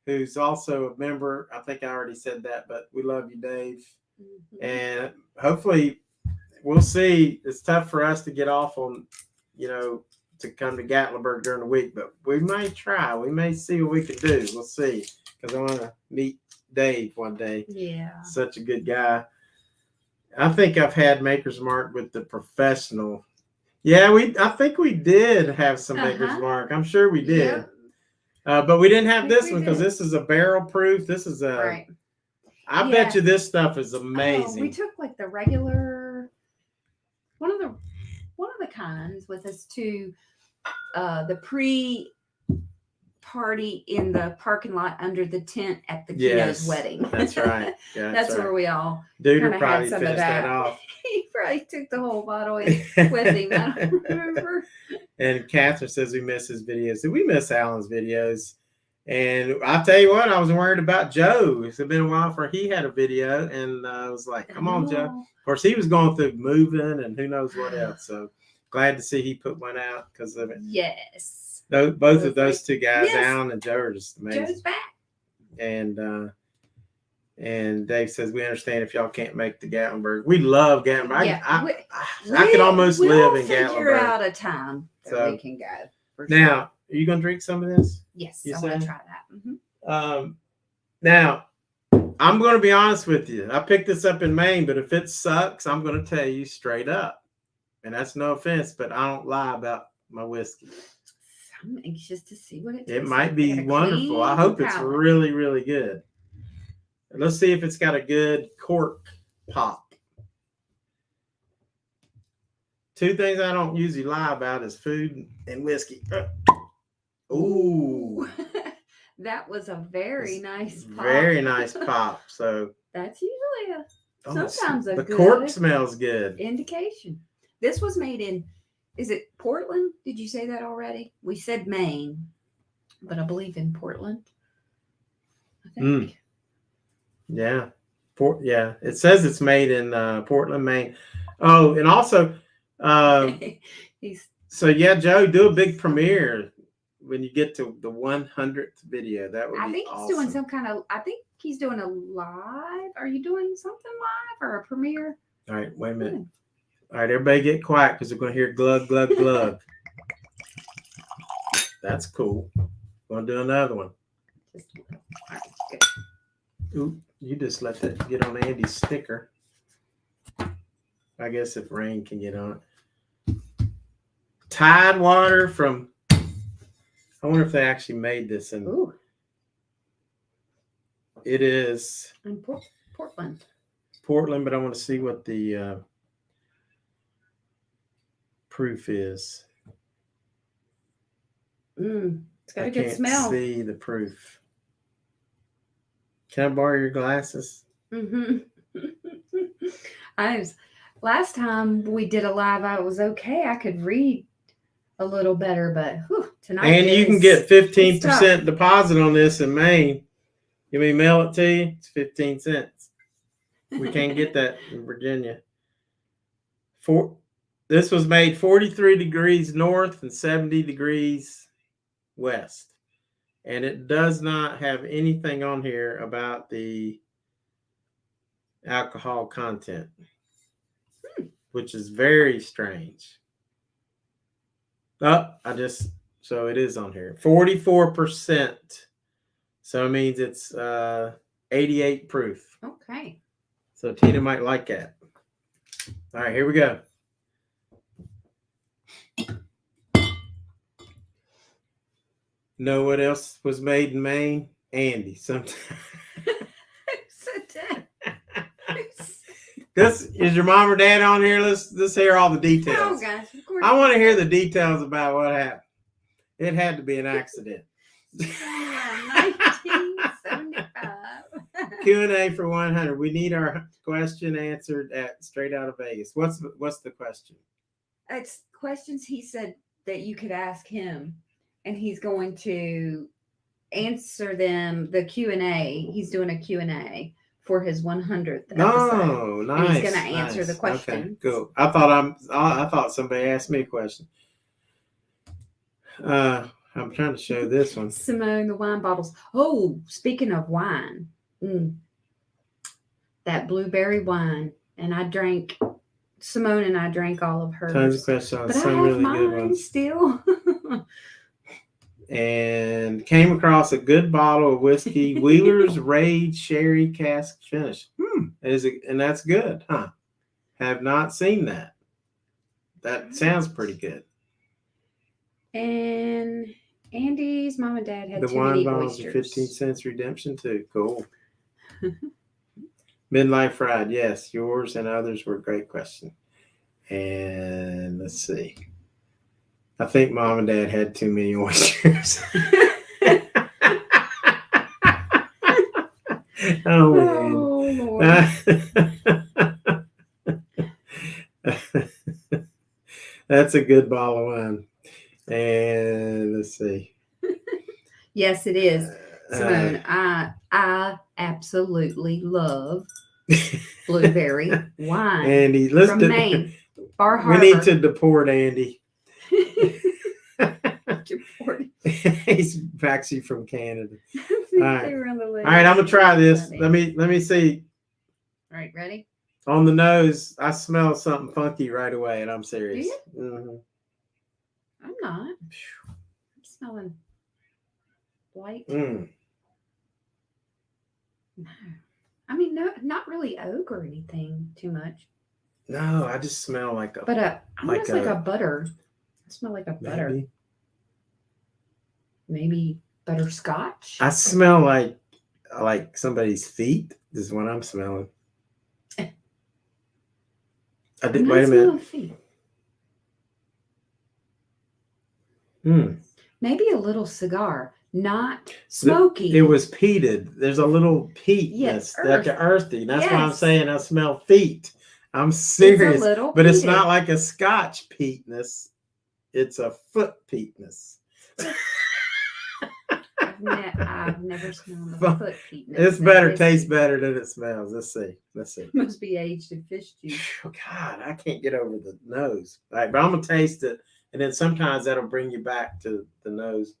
Speaker 2: who's also a member, I think I already said that, but we love you, Dave. And hopefully we'll see. It's tough for us to get off on, to come to Gatlinburg during the week, but we may try. We may see what we can do. We'll see. Because I want to meet Dave one day.
Speaker 1: Yeah.
Speaker 2: Such a good guy. I think I've had Maker's Mark with the professional. Yeah, I think we did have some Maker's Mark. I'm sure we did. Yep. But we didn't have this one because this is a barrel proof. This is a. Right. I bet you this stuff is amazing.
Speaker 1: We took like the regular, one of the kinds with us to the pre-party in the parking lot under the tent at the Keno's wedding.
Speaker 2: That's right. Yeah,
Speaker 1: that's where we all
Speaker 2: Dude probably finished that off.
Speaker 1: He probably took the whole bottle with him. I don't remember.
Speaker 2: And Catherine says we miss his videos. So we miss Alan's videos. And I'll tell you what, I was worried about Joe. It's been a while for he had a video, and I was like, come on, Joe. Of course, he was going through moving and who knows what else. So glad to see he put one out because of it.
Speaker 1: Yes.
Speaker 2: Both of those two guys, Alan and Joe, are just amazing.
Speaker 1: Joe's back.
Speaker 2: And Dave says, we understand if y'all can't make the Gatlinburg. We love Gatlinburg.
Speaker 1: Yeah,
Speaker 2: I could almost live in Gatlinburg.
Speaker 1: We'll figure out a time that we can go.
Speaker 2: Now, are you going to drink some of this?
Speaker 1: Yes, I want to try that.
Speaker 2: Now, I'm going to be honest with you. I picked this up in Maine, but if it sucks, I'm going to tell you straight up. And that's no offense, but I don't lie about my whiskey.
Speaker 1: I'm anxious to see what it tastes
Speaker 2: like. It might be wonderful. I hope it's really, really good. And let's see if it's got a good cork pop. Two things I don't usually lie about is food and whiskey. Ooh.
Speaker 1: That was a very nice pop.
Speaker 2: Very nice pop. So
Speaker 1: that's usually sometimes a good
Speaker 2: cork smells good.
Speaker 1: Indication. This was made in, is it Portland? Did you say that already? We said Maine, but I believe in Portland. I think.
Speaker 2: Yeah. Yeah, it says it's made in Portland, Maine. Oh, and also, so yeah, Joe, do a big premiere when you get to the 100th video. That would be awesome.
Speaker 1: I think he's doing some kind of. I think he's doing a live. Are you doing something live or a premiere?
Speaker 2: All right, wait a minute. All right, everybody get quiet because they're going to hear glug, glug, glug. That's cool. Going to do another one.
Speaker 1: Just a little. All right, good.
Speaker 2: Ooh, you just let that get on Andy's sticker. I guess if rain can get on it. Tide water from, I wonder if they actually made this in.
Speaker 1: Ooh.
Speaker 2: It is.
Speaker 1: In Portland.
Speaker 2: Portland, but I want to see what the proof is.
Speaker 1: It's got a good smell.
Speaker 2: I can't see the proof. Can I borrow your glasses?
Speaker 1: Last time we did a live, I was okay. I could read a little better, but tonight.
Speaker 2: And you can get 15% deposit on this in Maine. You mean mail it to you? It's 15 cents. We can't get that in Virginia. This was made 43 degrees north and 70 degrees west. And it does not have anything on here about the alcohol content, which is very strange. So it is on here. 44%. So it means it's 88 proof.
Speaker 1: Okay.
Speaker 2: So Tina might like that. All right, here we go. Know what else was made in Maine? Andy. Sometimes. This is your mom or dad on here. Let's hear all the details.
Speaker 1: Oh gosh, of course.
Speaker 2: I want to hear the details about what happened. It had to be an accident.
Speaker 1: 1975.
Speaker 2: Q&A for 100. We need our question answered at Straight Out of Vegas. What's the question?
Speaker 1: It's questions he said that you could ask him, and he's going to answer them. The Q&A. He's doing a Q&A for his 100th episode.
Speaker 2: Oh, nice.
Speaker 1: And he's going to answer the question.
Speaker 2: Okay, cool. I thought somebody asked me a question. I'm trying to show this one.
Speaker 1: Simone, the wine bottles. Oh, speaking of wine, that blueberry wine, and Simone and I drank all of hers.
Speaker 2: Tons of questions,
Speaker 1: but
Speaker 2: some
Speaker 1: I have
Speaker 2: really
Speaker 1: mine
Speaker 2: good ones.
Speaker 1: Still.
Speaker 2: And came across a good bottle of whiskey, Wheeler's Raid Sherry Cask Finish. And that's good, huh? Have not seen that. That sounds pretty good.
Speaker 1: And Andy's mom and dad had
Speaker 2: the
Speaker 1: too
Speaker 2: wine
Speaker 1: many
Speaker 2: bottles
Speaker 1: oysters.
Speaker 2: 15 cents redemption too. Cool. Midnight Fried, yes. Yours and others were a great question. And let's see. I think mom and dad had too many oysters. Oh, man.
Speaker 1: Lord.
Speaker 2: That's a good bottle of wine. And let's see.
Speaker 1: Yes, it is. Simone, I absolutely love blueberry wine.
Speaker 2: Andy, listen
Speaker 1: from Maine. Bar
Speaker 2: we
Speaker 1: Harbor.
Speaker 2: need to deport Andy. He's actually from Canada. All right. All right, I'm gonna try this. Let me see.
Speaker 1: All right, ready?
Speaker 2: On the nose, I smell something funky right away, and I'm serious.
Speaker 1: Do you?
Speaker 2: Mm-hmm.
Speaker 1: I'm not. I'm smelling white.
Speaker 2: Mm.
Speaker 1: No. I mean, no, not really oak or anything too much.
Speaker 2: No, I just smell like a.
Speaker 1: Almost like a butter. I smell like a butter. Maybe butterscotch.
Speaker 2: I smell like somebody's feet. This is what I'm smelling. I did. Wait a minute.
Speaker 1: Feet.
Speaker 2: Maybe
Speaker 1: a little cigar, not smoky.
Speaker 2: It was peated. There's a little peatness, that's earthy. That's why I'm saying I smell feet. I'm serious, but it's not like a Scotch peatness. It's a foot peatness.
Speaker 1: I've never smelled a foot penis.
Speaker 2: It's better, tastes better than it smells. Let's see.
Speaker 1: Must be aged in fish juice.
Speaker 2: Oh, God, I can't get over the nose. All right, but I'm gonna taste it, and then sometimes that'll bring you back to the nose.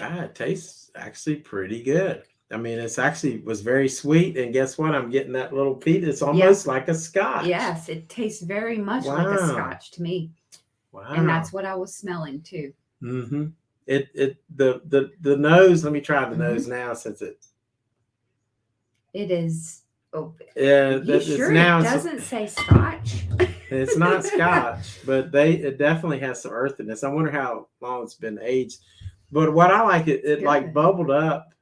Speaker 2: It tastes actually pretty good. I mean, it's actually was very sweet, and guess what? I'm getting that little peat. It's almost like a scotch.
Speaker 1: Yes, it tastes very much like a scotch to me.
Speaker 2: Wow.
Speaker 1: And that's what I was smelling too.
Speaker 2: Mm-hmm. The nose. Let me try the nose now, since it
Speaker 1: is. Oh,
Speaker 2: yeah.
Speaker 1: Sure, it doesn't say scotch.
Speaker 2: It's not scotch, but it definitely has some earthiness. I wonder how long it's been aged. But what I like, it like bubbled up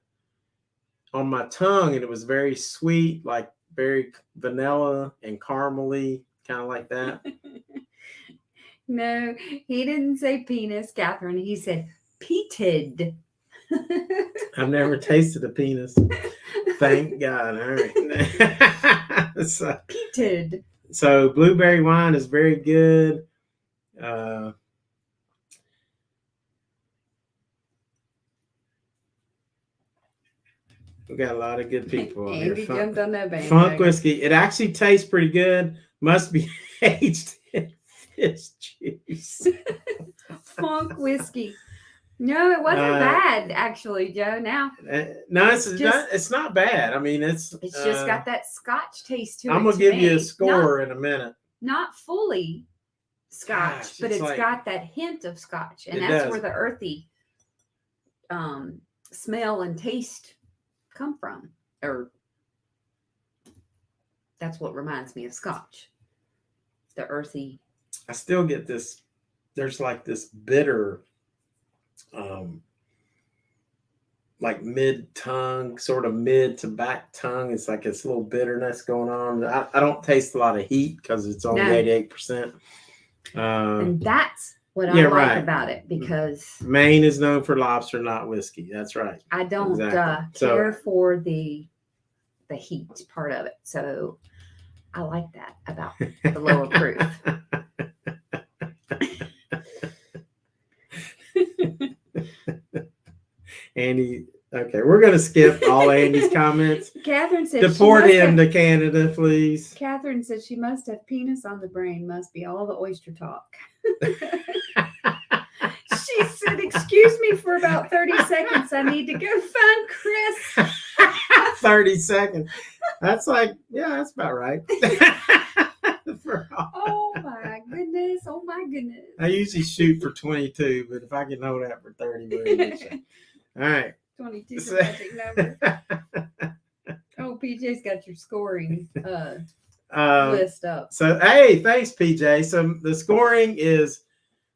Speaker 2: on my tongue, and it was very sweet, like very vanilla and caramely, kind of like that.
Speaker 1: No, he didn't say penis, Catherine. He said peated.
Speaker 2: I've never tasted a penis. Thank God. All right.
Speaker 1: Peated.
Speaker 2: So blueberry wine is very good. We got a lot of good people on here.
Speaker 1: Jumped on that bandwagon.
Speaker 2: Funk whiskey. It actually tastes pretty good. Must be aged in fish juice.
Speaker 1: Funk whiskey. No, it wasn't bad, actually, Joe. Now,
Speaker 2: no, it's not bad. I mean, it's
Speaker 1: just got that scotch taste to it.
Speaker 2: I'm gonna give you a score in a minute.
Speaker 1: Not fully scotch, but it's got that hint of scotch, and that's where the earthy smell and taste come from. Or that's what reminds me of scotch. The earthy.
Speaker 2: I still get this. There's like this bitter. Like mid tongue, sort of mid to back tongue. It's like this little bitterness going on. I don't taste a lot of heat because it's only 88%.
Speaker 1: And that's what I like about it, because
Speaker 2: Maine is known for lobster, not whiskey. That's right.
Speaker 1: I don't care for the heat part of it. So I like that about the lower proof.
Speaker 2: Andy, okay, we're going to skip all Andy's comments.
Speaker 1: Catherine said,
Speaker 2: deport him to Canada, please.
Speaker 1: Catherine said she must have penis on the brain. Must be all the oyster talk. She said, excuse me for about 30 seconds. I need to go find Chris.
Speaker 2: 30 seconds. That's like, yeah, that's about right.
Speaker 1: Oh my goodness. Oh my goodness.
Speaker 2: I usually shoot for 22, but if I can hold that for 30, we're in good shape. All right.
Speaker 1: 22 is the magic number. Oh, PJ's got your scoring list up.
Speaker 2: So, hey, thanks, PJ. So the scoring is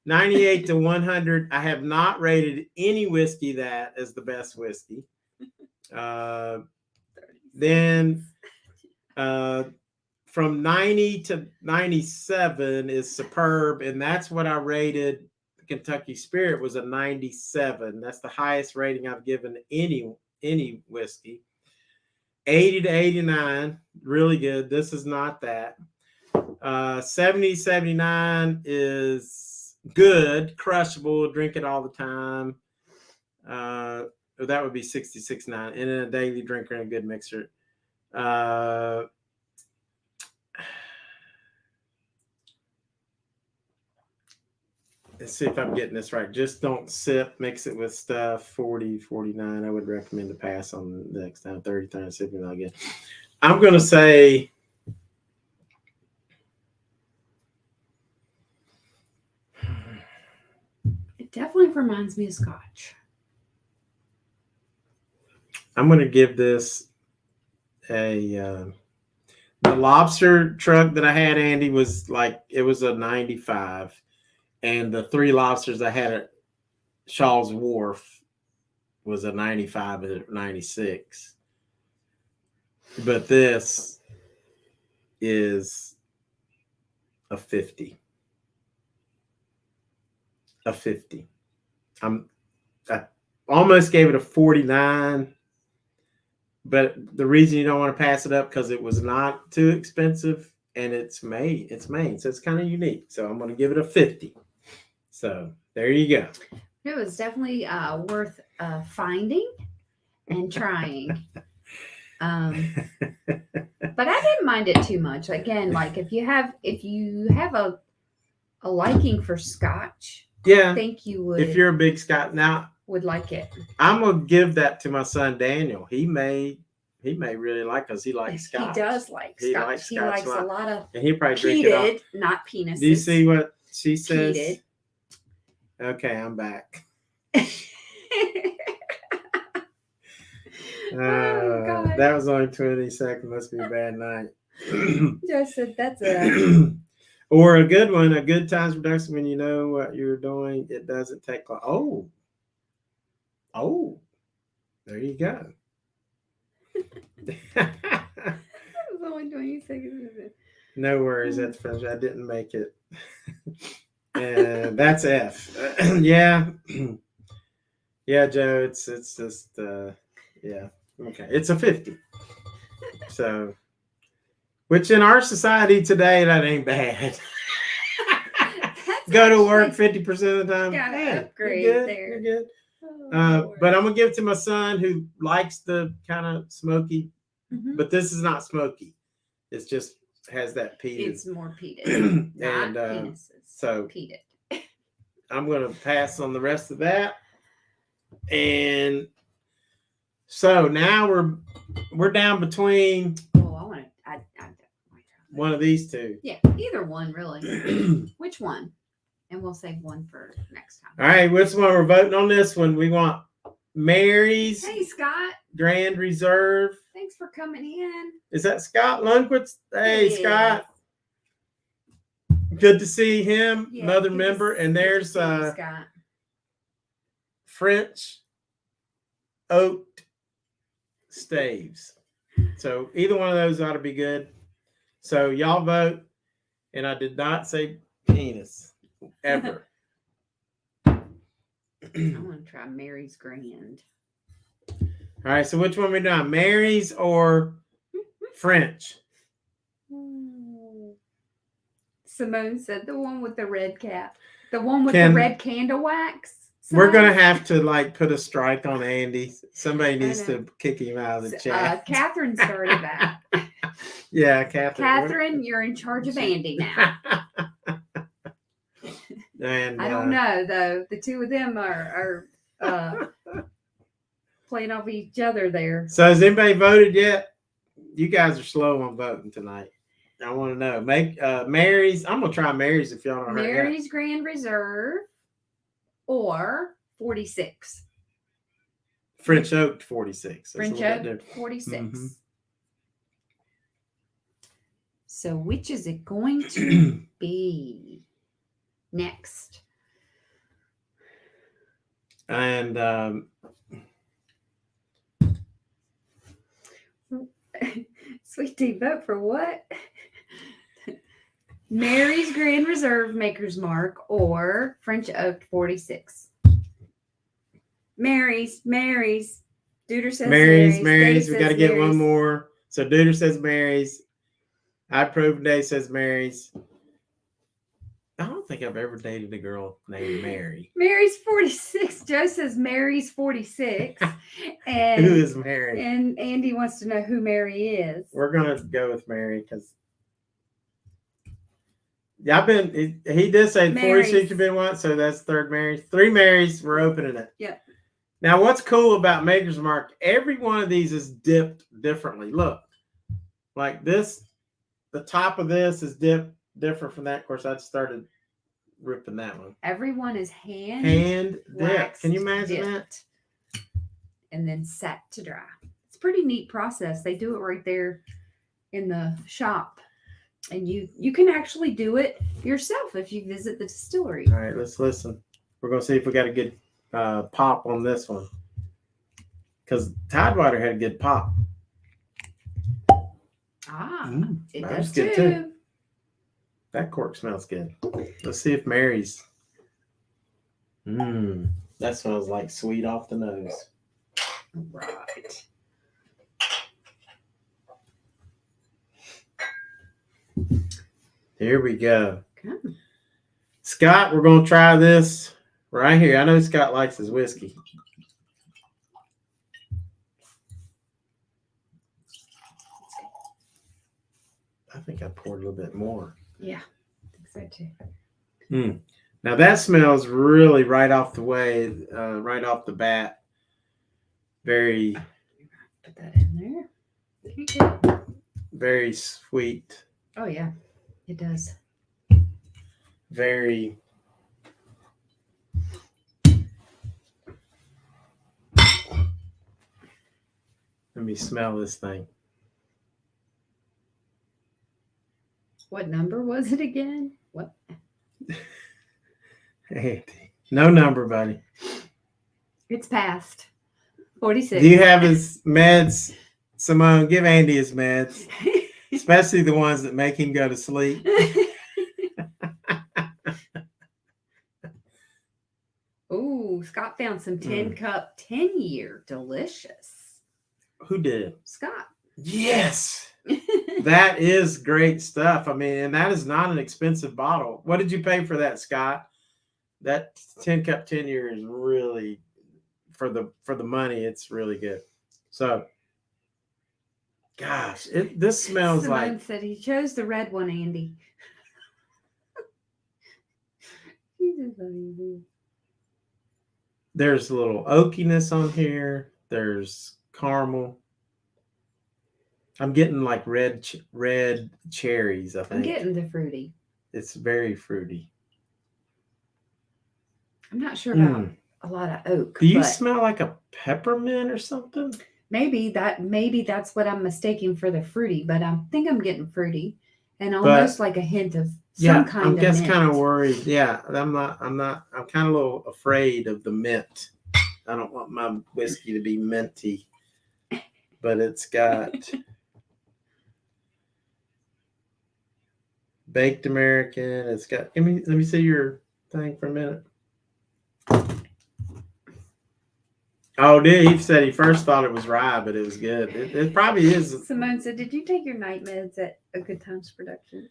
Speaker 2: 98 to 100. I have not rated any whiskey that as the best whiskey. Then from 90 to 97 is superb, and that's what I rated. Kentucky Spirit was a 97. That's the highest rating I've given any whiskey. 80 to 89, really good. This is not that. 70 79 is good, crushable, drink it all the time. That would be 66 9, and then a daily drinker and a good mixer. Let's see if I'm getting this right. Just don't sip, mix it with stuff. 40, 49. I would recommend to pass on the next time. 30 times sipping not good. I'm going to say
Speaker 1: it definitely reminds me of scotch.
Speaker 2: I'm going to give this the lobster truck that I had, Andy, was like, it was a 95. And the three lobsters I had at Shaw's Wharf was a 95 or 96. But this is a 50. A 50. I almost gave it a 49. But the reason you don't want to pass it up, because it was not too expensive. and it's Maine. It's Maine, so it's kind of unique. So I'm going to give it a 50. So there you go.
Speaker 1: It was definitely worth finding and trying. But I didn't mind it too much. Again, like if you have a liking for Scotch,
Speaker 2: Yeah,
Speaker 1: I think you would.
Speaker 2: If you're a big Scotch, now
Speaker 1: would like it.
Speaker 2: I'm gonna give that to my son Daniel. He may really like because he likes Scotch.
Speaker 1: He does like Scotch. He likes a lot of
Speaker 2: and he probably drink it all.
Speaker 1: Not penises.
Speaker 2: Do you see what she says?
Speaker 1: Peated.
Speaker 2: Okay, I'm back.
Speaker 1: God.
Speaker 2: That was only 20 seconds. Must be a bad night.
Speaker 1: Just said that's a
Speaker 2: or a good one. A good times production when you know what you're doing. It doesn't take long. Oh, there you go.
Speaker 1: That was only 20 seconds.
Speaker 2: No worries. That's French. I didn't make it. And that's F. Yeah. Yeah, Joe. It's just yeah. Okay. It's a 50. So, which in our society today, that ain't bad. Go to work 50% of the time.
Speaker 1: Gotta upgrade
Speaker 2: you're good,
Speaker 1: there.
Speaker 2: You're good.
Speaker 1: Oh,
Speaker 2: But I'm gonna give it to my son who likes the kind of smoky,
Speaker 1: but
Speaker 2: this is not smoky. It's just has that peated.
Speaker 1: It's more peated. Not
Speaker 2: and
Speaker 1: penises.
Speaker 2: so
Speaker 1: peated.
Speaker 2: I'm gonna pass on the rest of that. And so now we're down between
Speaker 1: Oh, I want to.
Speaker 2: one of these two.
Speaker 1: Yeah, either one really. Which one? And we'll save one for next time.
Speaker 2: All right, which one we're voting on this one? We want Mary's
Speaker 1: Hey, Scott.
Speaker 2: Grand Reserve.
Speaker 1: Thanks for coming in.
Speaker 2: Is that Scott Lungwitz? Hey,
Speaker 1: Yes.
Speaker 2: Scott. Good to see him,
Speaker 1: Yeah,
Speaker 2: another
Speaker 1: good
Speaker 2: member.
Speaker 1: to
Speaker 2: And
Speaker 1: see
Speaker 2: there's
Speaker 1: you, Scott.
Speaker 2: French oaked staves. So either one of those ought to be good. So y'all vote. And I did not say penis ever.
Speaker 1: I want to try Mary's Grand.
Speaker 2: All right. So which one we doing? Mary's or French?
Speaker 1: Simone said the one with the red cap. The one with the red candle wax.
Speaker 2: We're going to have to put a strike on Andy. Somebody needs to kick him out of the chat.
Speaker 1: Catherine started that.
Speaker 2: Yeah, Catherine.
Speaker 1: Catherine, you're in charge of Andy now.
Speaker 2: And
Speaker 1: I don't know, though. The two of them are playing off each other there.
Speaker 2: So has anybody voted yet? You guys are slow on voting tonight. I want to know. Make Mary's. I'm going to try Mary's if y'all don't know.
Speaker 1: Mary's Grand Reserve or 46.
Speaker 2: French Oak 46.
Speaker 1: French Oak 46. Mm-hmm. So which is it going to be next?
Speaker 2: And
Speaker 1: Sweet Tea, vote for what? Mary's Grand Reserve Maker's Mark or French Oak 46. Mary's. Duder says
Speaker 2: Mary's. We got to get one more. So Duder says Mary's. Ibuprofen Dave says Mary's. I don't think I've ever dated a girl named Mary.
Speaker 1: Mary's 46. Joe says Mary's 46. And
Speaker 2: who is Mary?
Speaker 1: And Andy wants to know who Mary is.
Speaker 2: We're gonna go with Mary because he did say 46 you've been once, so that's third Mary. 3 Marys, we're opening it.
Speaker 1: Yep.
Speaker 2: Now what's cool about Maker's Mark, every one of these is dipped differently. Look, like this, the top of this is dipped different from that. Of course, I started ripping that one.
Speaker 1: Everyone is hand
Speaker 2: dipped. Can you imagine that?
Speaker 1: And then set to dry. It's a pretty neat process. They do it right there in the shop. And you can actually do it yourself if you visit the distillery.
Speaker 2: All right, let's listen. We're going to see if we got a good pop on this one. Because Tidewater had a good pop.
Speaker 1: It does too.
Speaker 2: That cork smells good. Let's see if Mary's. That smells like sweet off the nose.
Speaker 1: Right.
Speaker 2: Here we go.
Speaker 1: Okay.
Speaker 2: Scott, we're going to try this right here. I know Scott likes his whiskey. I think I poured a little bit more.
Speaker 1: Yeah, I think so too.
Speaker 2: Now that smells really right off the way, right off the bat. Very,
Speaker 1: Put that in there.
Speaker 2: very sweet.
Speaker 1: Oh yeah, it does.
Speaker 2: Very. Let me smell this thing.
Speaker 1: What number was it again? What?
Speaker 2: Andy. No number, buddy.
Speaker 1: It's past 46.
Speaker 2: Do you have his meds? Simone, give Andy his meds, especially the ones that make him go to sleep.
Speaker 1: Oh, Scott found some 10 cup 10-year delicious.
Speaker 2: Who did?
Speaker 1: Scott.
Speaker 2: Yes. That is great stuff. I mean, and that is not an expensive bottle. What did you pay for that, Scott? That 10 cup 10 year is really for the money. It's really good. So, gosh, this smells
Speaker 1: Simone
Speaker 2: like.
Speaker 1: said he chose the red one, Andy.
Speaker 2: There's a little oakiness on here. There's caramel. I'm getting like red cherries, I think.
Speaker 1: I'm getting the fruity.
Speaker 2: It's very fruity.
Speaker 1: I'm not sure about a lot of oak.
Speaker 2: Do you smell like a peppermint or something?
Speaker 1: Maybe that's what I'm mistaking for the fruity, but I think I'm getting fruity and almost like a hint of some kind
Speaker 2: I'm
Speaker 1: of
Speaker 2: just
Speaker 1: mint.
Speaker 2: kind of worried. Yeah, I'm kind of a little afraid of the mint. I don't want my whiskey to be minty, but it's got baked American. It's got. Let me see your thing for a minute. Oh, he said he first thought it was rye, but it was good. It probably is.
Speaker 1: Simone said, "Did you take your night meds at a Good Times production?"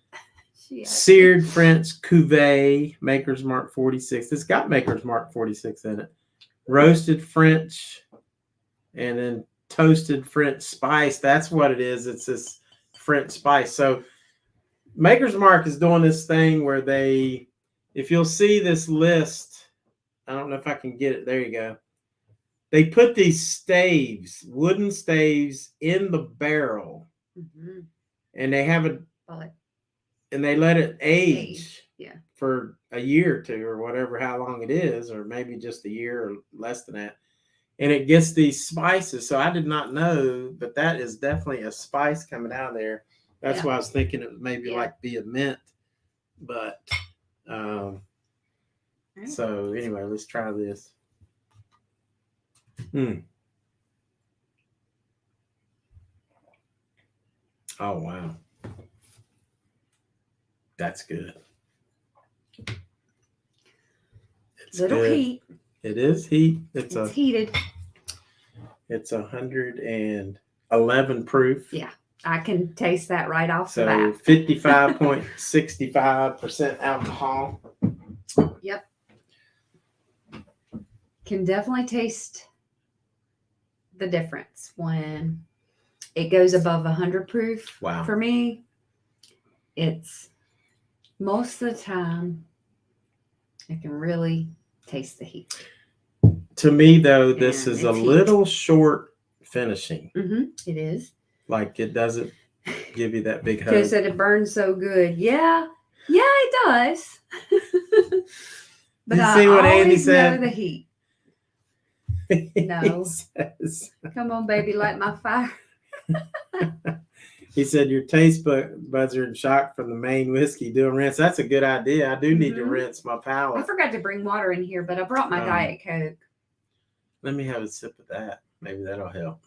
Speaker 2: Seared French Cuvée, Maker's Mark 46. It's got Maker's Mark 46 in it. Roasted French, and then toasted French spice. That's what it is. It's this French spice. So Maker's Mark is doing this thing where if you'll see this list, I don't know if I can get it. There you go. They put these staves, wooden staves, in the barrel, and they have and they let it age for a year or two or whatever, how long it is, or maybe just a year or less than that. And it gets these spices. So I did not know, but that is definitely a spice coming out of there. That's why I was thinking it would maybe like be a mint. But so anyway, let's try this. Oh, wow. That's good. It's
Speaker 1: little
Speaker 2: good.
Speaker 1: heat.
Speaker 2: It is heat. It's
Speaker 1: heated.
Speaker 2: It's 111 proof.
Speaker 1: Yeah, I can taste that right off the
Speaker 2: bat. So 55.65% alcohol.
Speaker 1: Yep. Can definitely taste the difference when it goes above 100 proof.
Speaker 2: Wow.
Speaker 1: For me, it's most of the time I can really taste the heat.
Speaker 2: To me, though, this is a little short finishing.
Speaker 1: It is.
Speaker 2: Like it doesn't give you that big hug.
Speaker 1: Because it burns so good. Yeah, it does. But
Speaker 2: you see what Andy said?
Speaker 1: Know the heat. No. Come on, baby, light my fire.
Speaker 2: He said your taste buds are in shock from the Maine whiskey doing rinse. That's a good idea. I do need to rinse my palate.
Speaker 1: I forgot to bring water in here, but I brought my Diet Coke.
Speaker 2: Let me have a sip of that. Maybe that'll help.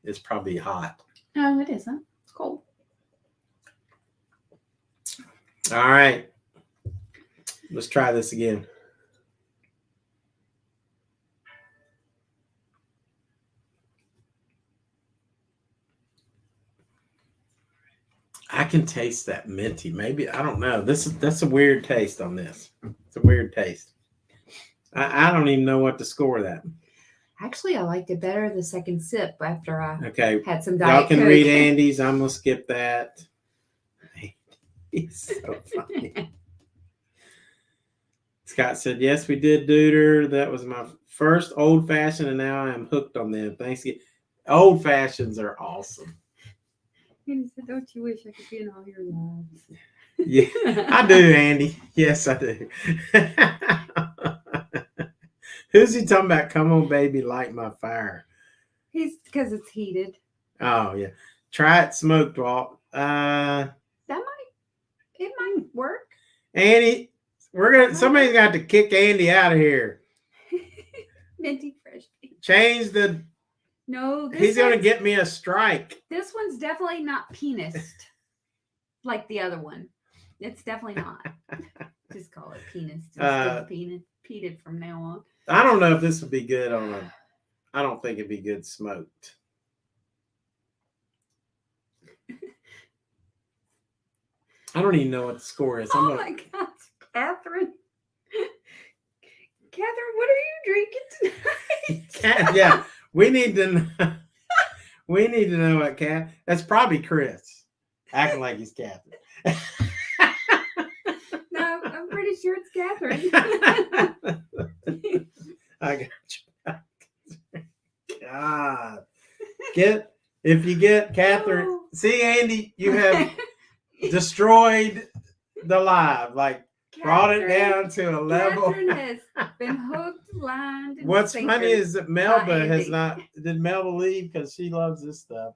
Speaker 2: It's probably hot.
Speaker 1: No, it isn't. It's cold.
Speaker 2: All right. Let's try this again. I can taste that minty. Maybe I don't know. That's a weird taste on this. It's a weird taste. I don't even know what to score that.
Speaker 1: Actually, I liked it better the second sip after I had some
Speaker 2: Y'all
Speaker 1: Diet
Speaker 2: can
Speaker 1: Coke.
Speaker 2: read Andy's. I'm gonna skip that. He's so funny. Scott said, "Yes, we did, Duder. That was my first old fashioned, and now I am hooked on them. Thanksgiving old fashions are awesome."
Speaker 1: He said, "Don't you wish I could be in all your lives?"
Speaker 2: Yeah, I do, Andy. Yes, I do. Who's he talking about? Come on, baby, light my fire.
Speaker 1: He's because it's heated.
Speaker 2: Oh yeah, try it smoked, Walt.
Speaker 1: It might work.
Speaker 2: Andy, somebody's got to kick Andy out of here.
Speaker 1: Minty fresh.
Speaker 2: Change the.
Speaker 1: No,
Speaker 2: he's gonna get me a strike.
Speaker 1: This one's definitely not penised like the other one. It's definitely not. Just call it penis. Peated from now on.
Speaker 2: I don't know if this would be good on a. I don't think it'd be good smoked. I don't even know what the score is.
Speaker 1: My God, Catherine. Catherine, what are you drinking tonight?
Speaker 2: Yeah, we need to know. We need to know what Cat. That's probably Chris, acting like he's Catherine.
Speaker 1: No, I'm pretty sure it's Catherine.
Speaker 2: I got you. God, if you get Catherine.
Speaker 1: Oh.
Speaker 2: See, Andy, you have destroyed the live. Like brought it down to a level.
Speaker 1: Catherine has been hooked, lined. And
Speaker 2: What's
Speaker 1: sinker
Speaker 2: funny is that Melba has
Speaker 1: Andy.
Speaker 2: not. Did Melba leave because she loves this stuff?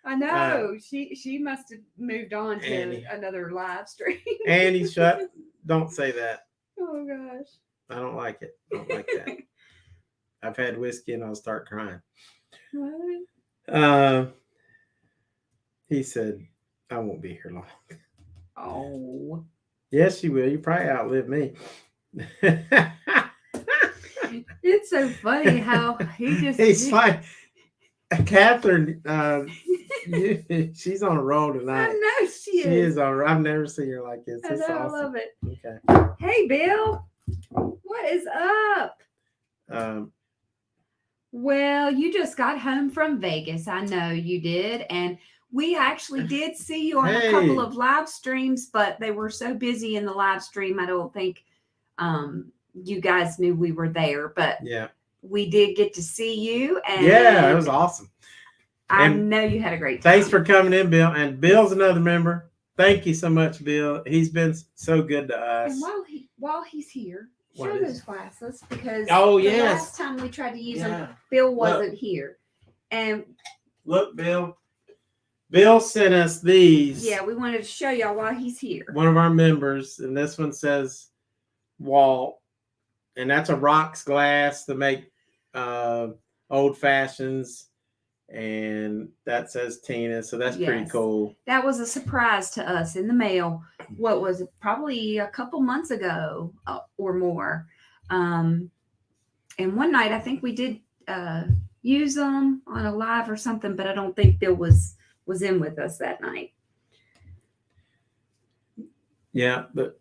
Speaker 1: I know she must have moved on to
Speaker 2: Andy.
Speaker 1: another live stream.
Speaker 2: Andy, shut! Don't say that.
Speaker 1: Oh gosh,
Speaker 2: I don't like it. I don't like that. I've had whiskey and I'll start crying.
Speaker 1: What?
Speaker 2: He said, "I won't be here long."
Speaker 1: Oh,
Speaker 2: yes, you will. You probably outlive me.
Speaker 1: it's so funny how
Speaker 2: He's like Catherine. She's on a roll tonight.
Speaker 1: I know she is.
Speaker 2: She is on. I've never seen her like this. It's
Speaker 1: I
Speaker 2: awesome.
Speaker 1: love it.
Speaker 2: Okay.
Speaker 1: Hey, Bill. What is up? Well, you just got home from Vegas. I know you did. And we actually did see you on a couple of live streams, but they were so busy in the live stream. I don't think you guys knew we were there. But
Speaker 2: yeah,
Speaker 1: we did get to see you. And
Speaker 2: yeah, it was awesome.
Speaker 1: I know you had a great time.
Speaker 2: Thanks for coming in, Bill. And Bill's another member. Thank you so much, Bill. He's been so good to us.
Speaker 1: And while he's here, show those glasses because last time we tried to use them, Bill wasn't here. And
Speaker 2: look, Bill. Bill sent us these.
Speaker 1: Yeah, we wanted to show y'all while he's here.
Speaker 2: One of our members, and this one says Walt, and that's a rocks glass to make old fashions. And that says Tina, so that's pretty cool.
Speaker 1: That was a surprise to us in the mail. What was it? Probably a couple months ago or more. And one night I think we did use them on a live or something, but I don't think Bill was in with us that night.
Speaker 2: Yeah, but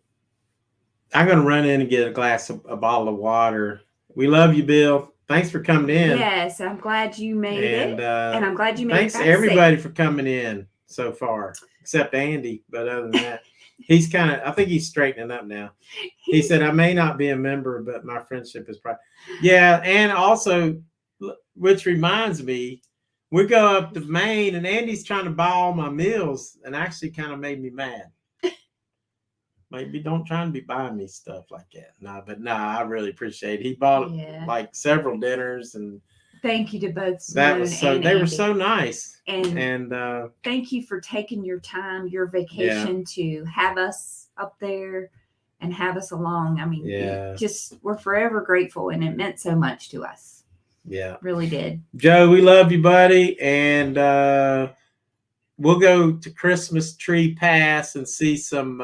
Speaker 2: I'm gonna run in and get a bottle of water. We love you, Bill. Thanks for coming in.
Speaker 1: Yes, I'm glad you made it. And I'm glad you made it.
Speaker 2: Thanks to everybody for coming in so far, except Andy. But other than that, he's I think he's straightening up now. He said, I may not be a member, but my friendship is private. Yeah, and also, which reminds me, we go up to Maine and Andy's trying to buy all my meals and actually kind of made me mad. Maybe don't try and be buying me stuff like that. I really appreciate it. He bought like several dinners and
Speaker 1: thank you to both Simone
Speaker 2: that was so
Speaker 1: and
Speaker 2: they
Speaker 1: Andy.
Speaker 2: were so nice.
Speaker 1: And thank you for taking your time, your vacation to have us up there and have us along. I mean, we're forever grateful and it meant so much to us.
Speaker 2: Yeah.
Speaker 1: Really did.
Speaker 2: Joe, we love you, buddy. And we'll go to Christmas Tree Pass and see some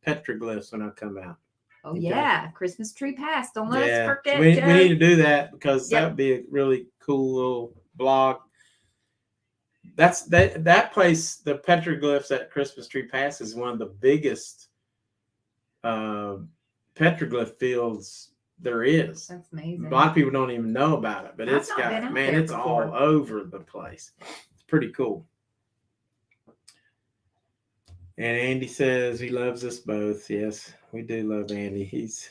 Speaker 2: petroglyphs when I come out.
Speaker 1: Oh, okay. Christmas Tree Pass. Don't let us forget.
Speaker 2: We need to do that because that would be a really cool little blog. that place, the petroglyphs at Christmas Tree Pass is one of the biggest petroglyph fields there is.
Speaker 1: That's amazing.
Speaker 2: A lot of people don't even know about it, but
Speaker 1: I've
Speaker 2: it's
Speaker 1: not been
Speaker 2: got,
Speaker 1: out
Speaker 2: man,
Speaker 1: there
Speaker 2: it's
Speaker 1: before.
Speaker 2: all over the place. It's pretty cool. And Andy says he loves us both. Yes, we do love Andy. He's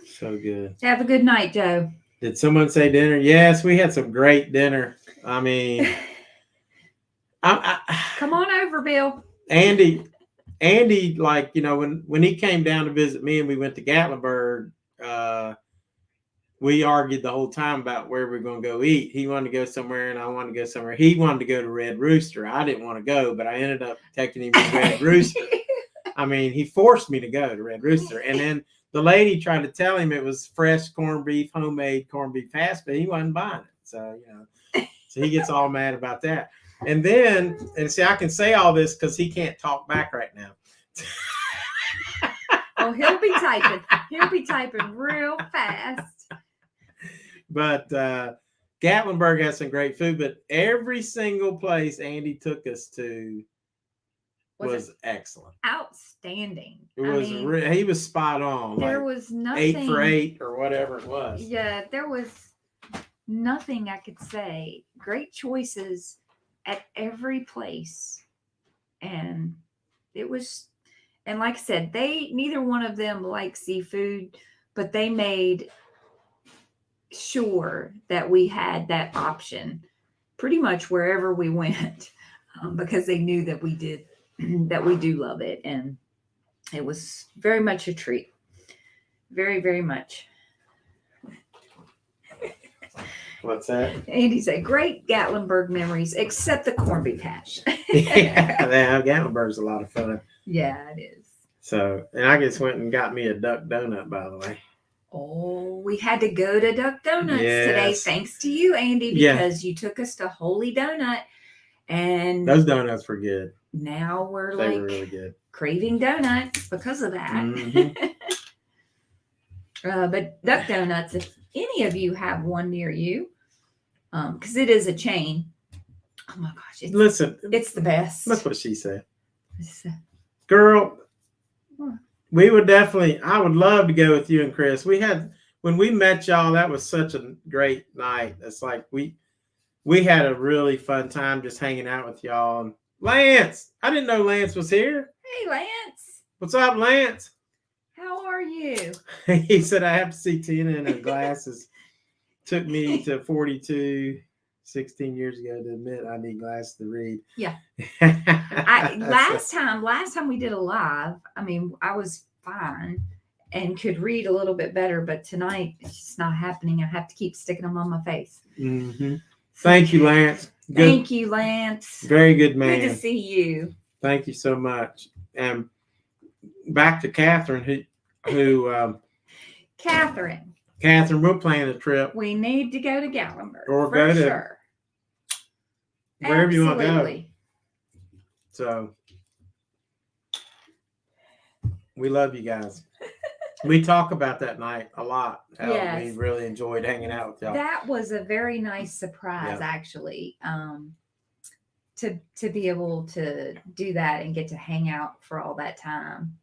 Speaker 2: so good.
Speaker 1: Have a good night, Joe.
Speaker 2: Did someone say dinner? Yes, we had some great dinner. I mean,
Speaker 1: Come on over, Bill.
Speaker 2: Andy, like, you know, when he came down to visit me and we went to Gatlinburg, we argued the whole time about where we're going to go eat. He wanted to go somewhere and I wanted to go somewhere. He wanted to go to Red Rooster. I didn't want to go, but I ended up taking him to Red Rooster. I mean, he forced me to go to Red Rooster. And then the lady tried to tell him it was fresh corned beef, homemade corned beef hash, but he wasn't buying it. So, you know, so he gets all mad about that. And then, and see, I can say all this because he can't talk back right now.
Speaker 1: Oh, he'll be typing. He'll be typing real fast.
Speaker 2: But Gatlinburg has some great food, but every single place Andy took us to was excellent.
Speaker 1: Outstanding.
Speaker 2: It was he was spot on.
Speaker 1: There
Speaker 2: like
Speaker 1: was nothing
Speaker 2: 8 for 8 or whatever it was.
Speaker 1: Yeah, there was nothing I could say. Great choices at every place. And it was, and like I said, neither one of them like seafood, but they made sure that we had that option pretty much wherever we went, because they knew that we did, that we do love it. And it was very much a treat. Very, very much.
Speaker 2: What's that?
Speaker 1: Andy said, great Gatlinburg memories, except the corned beef hash.
Speaker 2: Yeah, Gatlinburg's a lot of fun.
Speaker 1: Yeah, it is.
Speaker 2: So, and I just went and got me a duck donut, by the way.
Speaker 1: Oh, we had to go to Duck Donuts today, thanks to you, Andy, because you took us to Holy Donut. And
Speaker 2: those donuts were good.
Speaker 1: Now
Speaker 2: they were really good.
Speaker 1: Craving donuts because of that.
Speaker 2: Mm-hmm.
Speaker 1: But Duck Donuts, if any of you have one near you, because it is a chain. Oh my gosh! It's the best.
Speaker 2: That's what she said. Girl, we would definitely. I would love to go with you and Chris. When we met y'all, that was such a great night. It's like we had a really fun time just hanging out with y'all. And Lance, I didn't know Lance was here.
Speaker 1: Hey, Lance.
Speaker 2: What's up, Lance?
Speaker 1: How are you?
Speaker 2: He said, I have to see Tina in her glasses. Took me to 16 years ago to admit I need glasses to read.
Speaker 1: Yeah. Last time we did a live, I mean, I was fine and could read a little bit better, but tonight it's just not happening. I have to keep sticking them on my face.
Speaker 2: Mm-hmm. Thank you, Lance.
Speaker 1: Thank you, Lance.
Speaker 2: Very good man.
Speaker 1: Good to see you.
Speaker 2: Thank you so much. And back to Catherine, who
Speaker 1: Catherine,
Speaker 2: we're planning a trip.
Speaker 1: We need to go to Gatlinburg.
Speaker 2: Or go to
Speaker 1: sure.
Speaker 2: Wherever you want to go. So we love you guys. We talk about that night a lot. How we really enjoyed hanging out with y'all.
Speaker 1: That was a very nice surprise, actually. To be able to do that and get to hang out for all that time.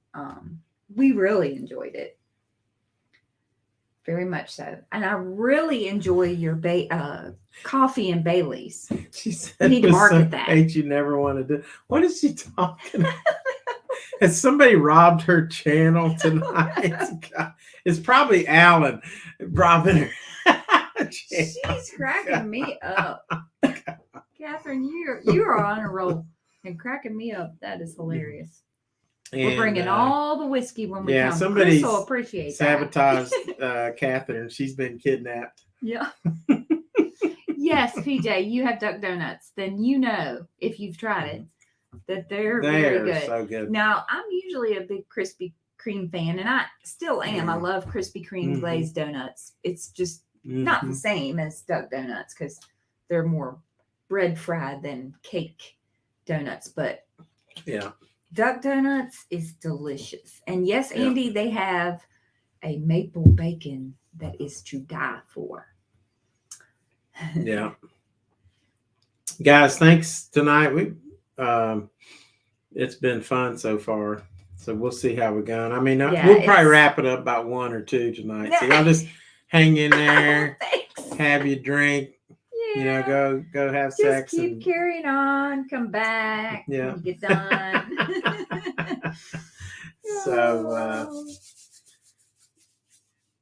Speaker 1: We really enjoyed it. Very much so. And I really enjoy your coffee and Bailey's.
Speaker 2: She said
Speaker 1: you need to market that.
Speaker 2: You never want to do. What is she talking about? Has somebody robbed her channel tonight? God, it's probably Alan robbing her.
Speaker 1: She's cracking me up. Catherine, you are on a roll and cracking me up. That is hilarious. We're bringing all the whiskey when we come.
Speaker 2: Somebody
Speaker 1: will appreciate
Speaker 2: sabotaged Catherine. She's been kidnapped.
Speaker 1: Yeah. Yes, PJ, you have Duck Donuts. Then you know, if you've tried it, that they're very good.
Speaker 2: So good.
Speaker 1: Now, I'm usually a big Krispy Kreme fan, and I still am. I love Krispy Kreme glazed donuts. It's just not the same as Duck Donuts because they're more bread fried than cake donuts. But Duck Donuts is delicious. And yes, Andy, they have a maple bacon that is to die for.
Speaker 2: Yeah. guys, thanks tonight. It's been fun so far. So we'll see how we're going. I mean, we'll probably wrap it up about 1 or 2 tonight. So y'all just hang in there, have your drink, go have sex.
Speaker 1: Just keep carrying on. Come back when you get done.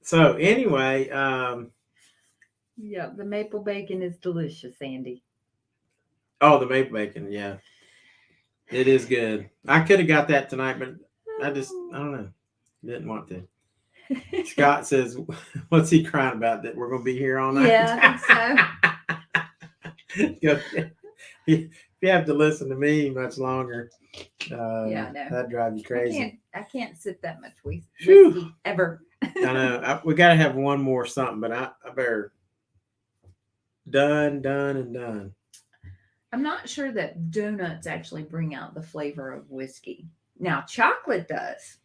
Speaker 2: So anyway,
Speaker 1: the maple bacon is delicious, Andy.
Speaker 2: Oh, the maple bacon, yeah. It is good. I could have got that tonight, but I don't know. Didn't want to. Scott says, what's he crying about? That we're going to be here all night?
Speaker 1: Yeah, I think
Speaker 2: so. If you have to listen to me much longer,
Speaker 1: no.
Speaker 2: that'd drive you crazy.
Speaker 1: I can't sip that much whiskey ever.
Speaker 2: I know. We got to have one more something, but I better done.
Speaker 1: I'm not sure that donuts actually bring out the flavor of whiskey. Now, chocolate does.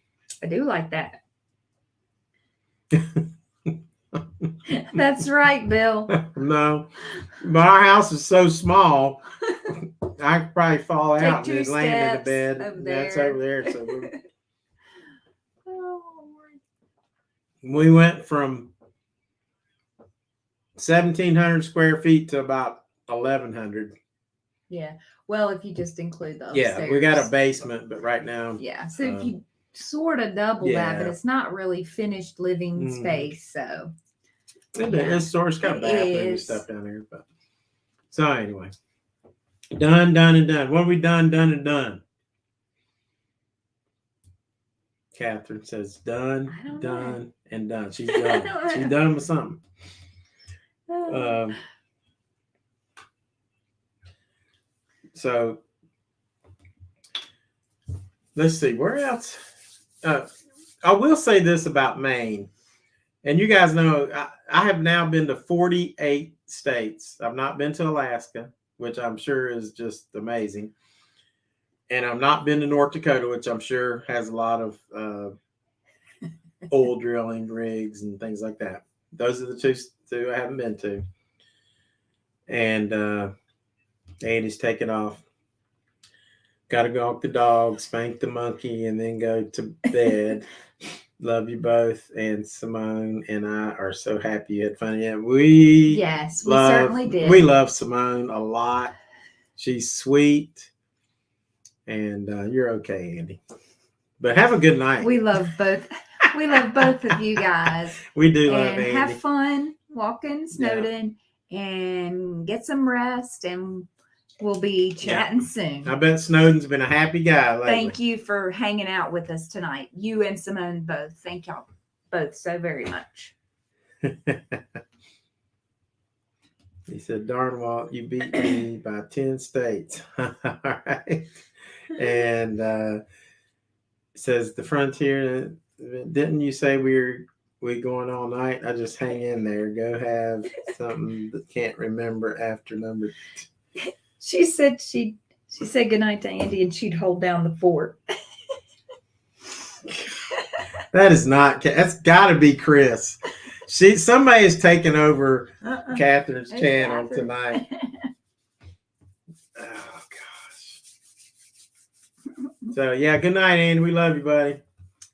Speaker 1: I do like that. That's right, Bill.
Speaker 2: No, but our house is so small, I could probably fall out and just land in the bed. That's over there. So we went from 1,700 square feet to about 1,100.
Speaker 1: Yeah. Well, if you just include the upstairs.
Speaker 2: Yeah, we got a basement, but right now.
Speaker 1: Yeah. So if you sort of double that, but it's not really finished living space. So
Speaker 2: it's sort of got a bathroom and stuff down there. But so anyway, done. What have we done and done? Catherine says done and done. She's done. She's done with something. So let's see, where else? I will say this about Maine, and you guys know I have now been to 48 states. I've not been to Alaska, which I'm sure is just amazing, and I've not been to North Dakota, which I'm sure has a lot of oil drilling rigs and things like that. Those are the two I haven't been to, and Andy's taken off. Got to go walk the dog, spank the monkey, and then go to bed. Love you both. And Simone and I are so happy you had fun. Yeah, we certainly did. We love Simone a lot. She's sweet. And you're okay, Andy. But have a good night.
Speaker 1: We love both. We love both of you guys.
Speaker 2: We do love Andy.
Speaker 1: Have fun walking Snowden and get some rest, and we'll be chatting soon.
Speaker 2: I bet Snowden's been a happy guy lately.
Speaker 1: Thank you for hanging out with us tonight. You and Simone both. Thank y'all both so very much.
Speaker 2: He said, darn Walt, you beat me by 10 states. All right. And says the Frontier, didn't you say we going all night? I just hang in there. Go have something that can't remember after number 2.
Speaker 1: She said she said goodnight to Andy and she'd hold down the fort.
Speaker 2: That's got to be Chris. Somebody is taking over Catherine's channel tonight. Oh gosh. So yeah, good night, Andy. We love you, buddy.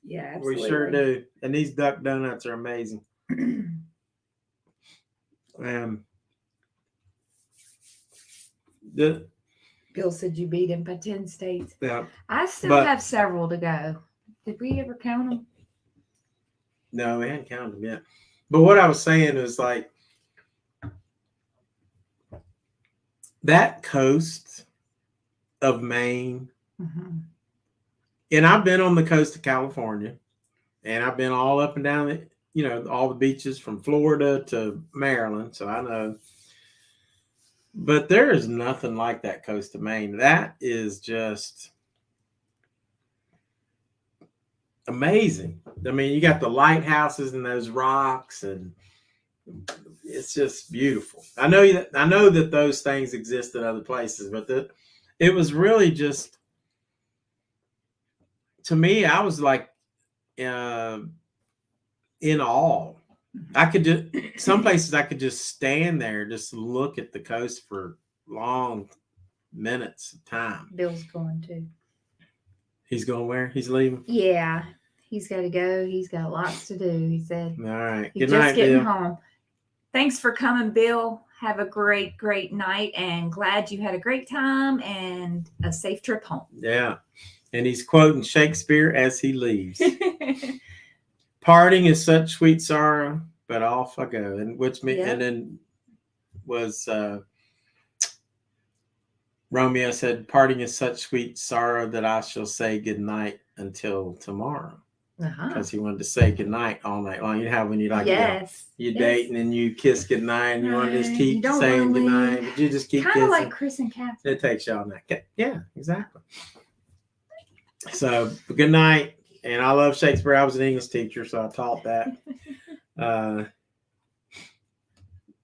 Speaker 1: Yeah, absolutely.
Speaker 2: We sure do. And these duck donuts are amazing.
Speaker 1: Bill said you beat him by 10 states.
Speaker 2: Yeah.
Speaker 1: I still have several to go. Did we ever count them?
Speaker 2: No, we hadn't counted them yet. But what I was saying is like that coast of Maine, and I've been on the coast of California, and I've been all up and down all the beaches from Florida to Maryland, so I know. But there is nothing like that coast of Maine. That is just amazing. I mean, you got the lighthouses and those rocks, and it's just beautiful. I know that those things exist in other places, but it was really just, to me, I was like in awe. I could just, some places I could just stand there, just look at the coast for long minutes of time.
Speaker 1: Bill's going too.
Speaker 2: He's going where? He's leaving?
Speaker 1: Yeah. He's got to go. He's got lots to do, he said.
Speaker 2: All right.
Speaker 1: He's
Speaker 2: Good
Speaker 1: just
Speaker 2: night,
Speaker 1: getting
Speaker 2: Bill.
Speaker 1: home. Thanks for coming, Bill. Have a great, great night, and glad you had a great time and a safe trip home.
Speaker 2: Yeah. And he's quoting Shakespeare as he leaves. Parting is such sweet sorrow, but off I go. And and then was Romeo said, parting is such sweet sorrow that I shall say good night until tomorrow. Because he wanted to say good night all night long. You know how when you like you dating and you kiss good night and you want to just keep saying good night, but you just keep
Speaker 1: kind
Speaker 2: kissing.
Speaker 1: of like Chris and Catherine.
Speaker 2: It takes you all night. Yeah, exactly. So good night. And I love Shakespeare. I was an English teacher, so I taught that.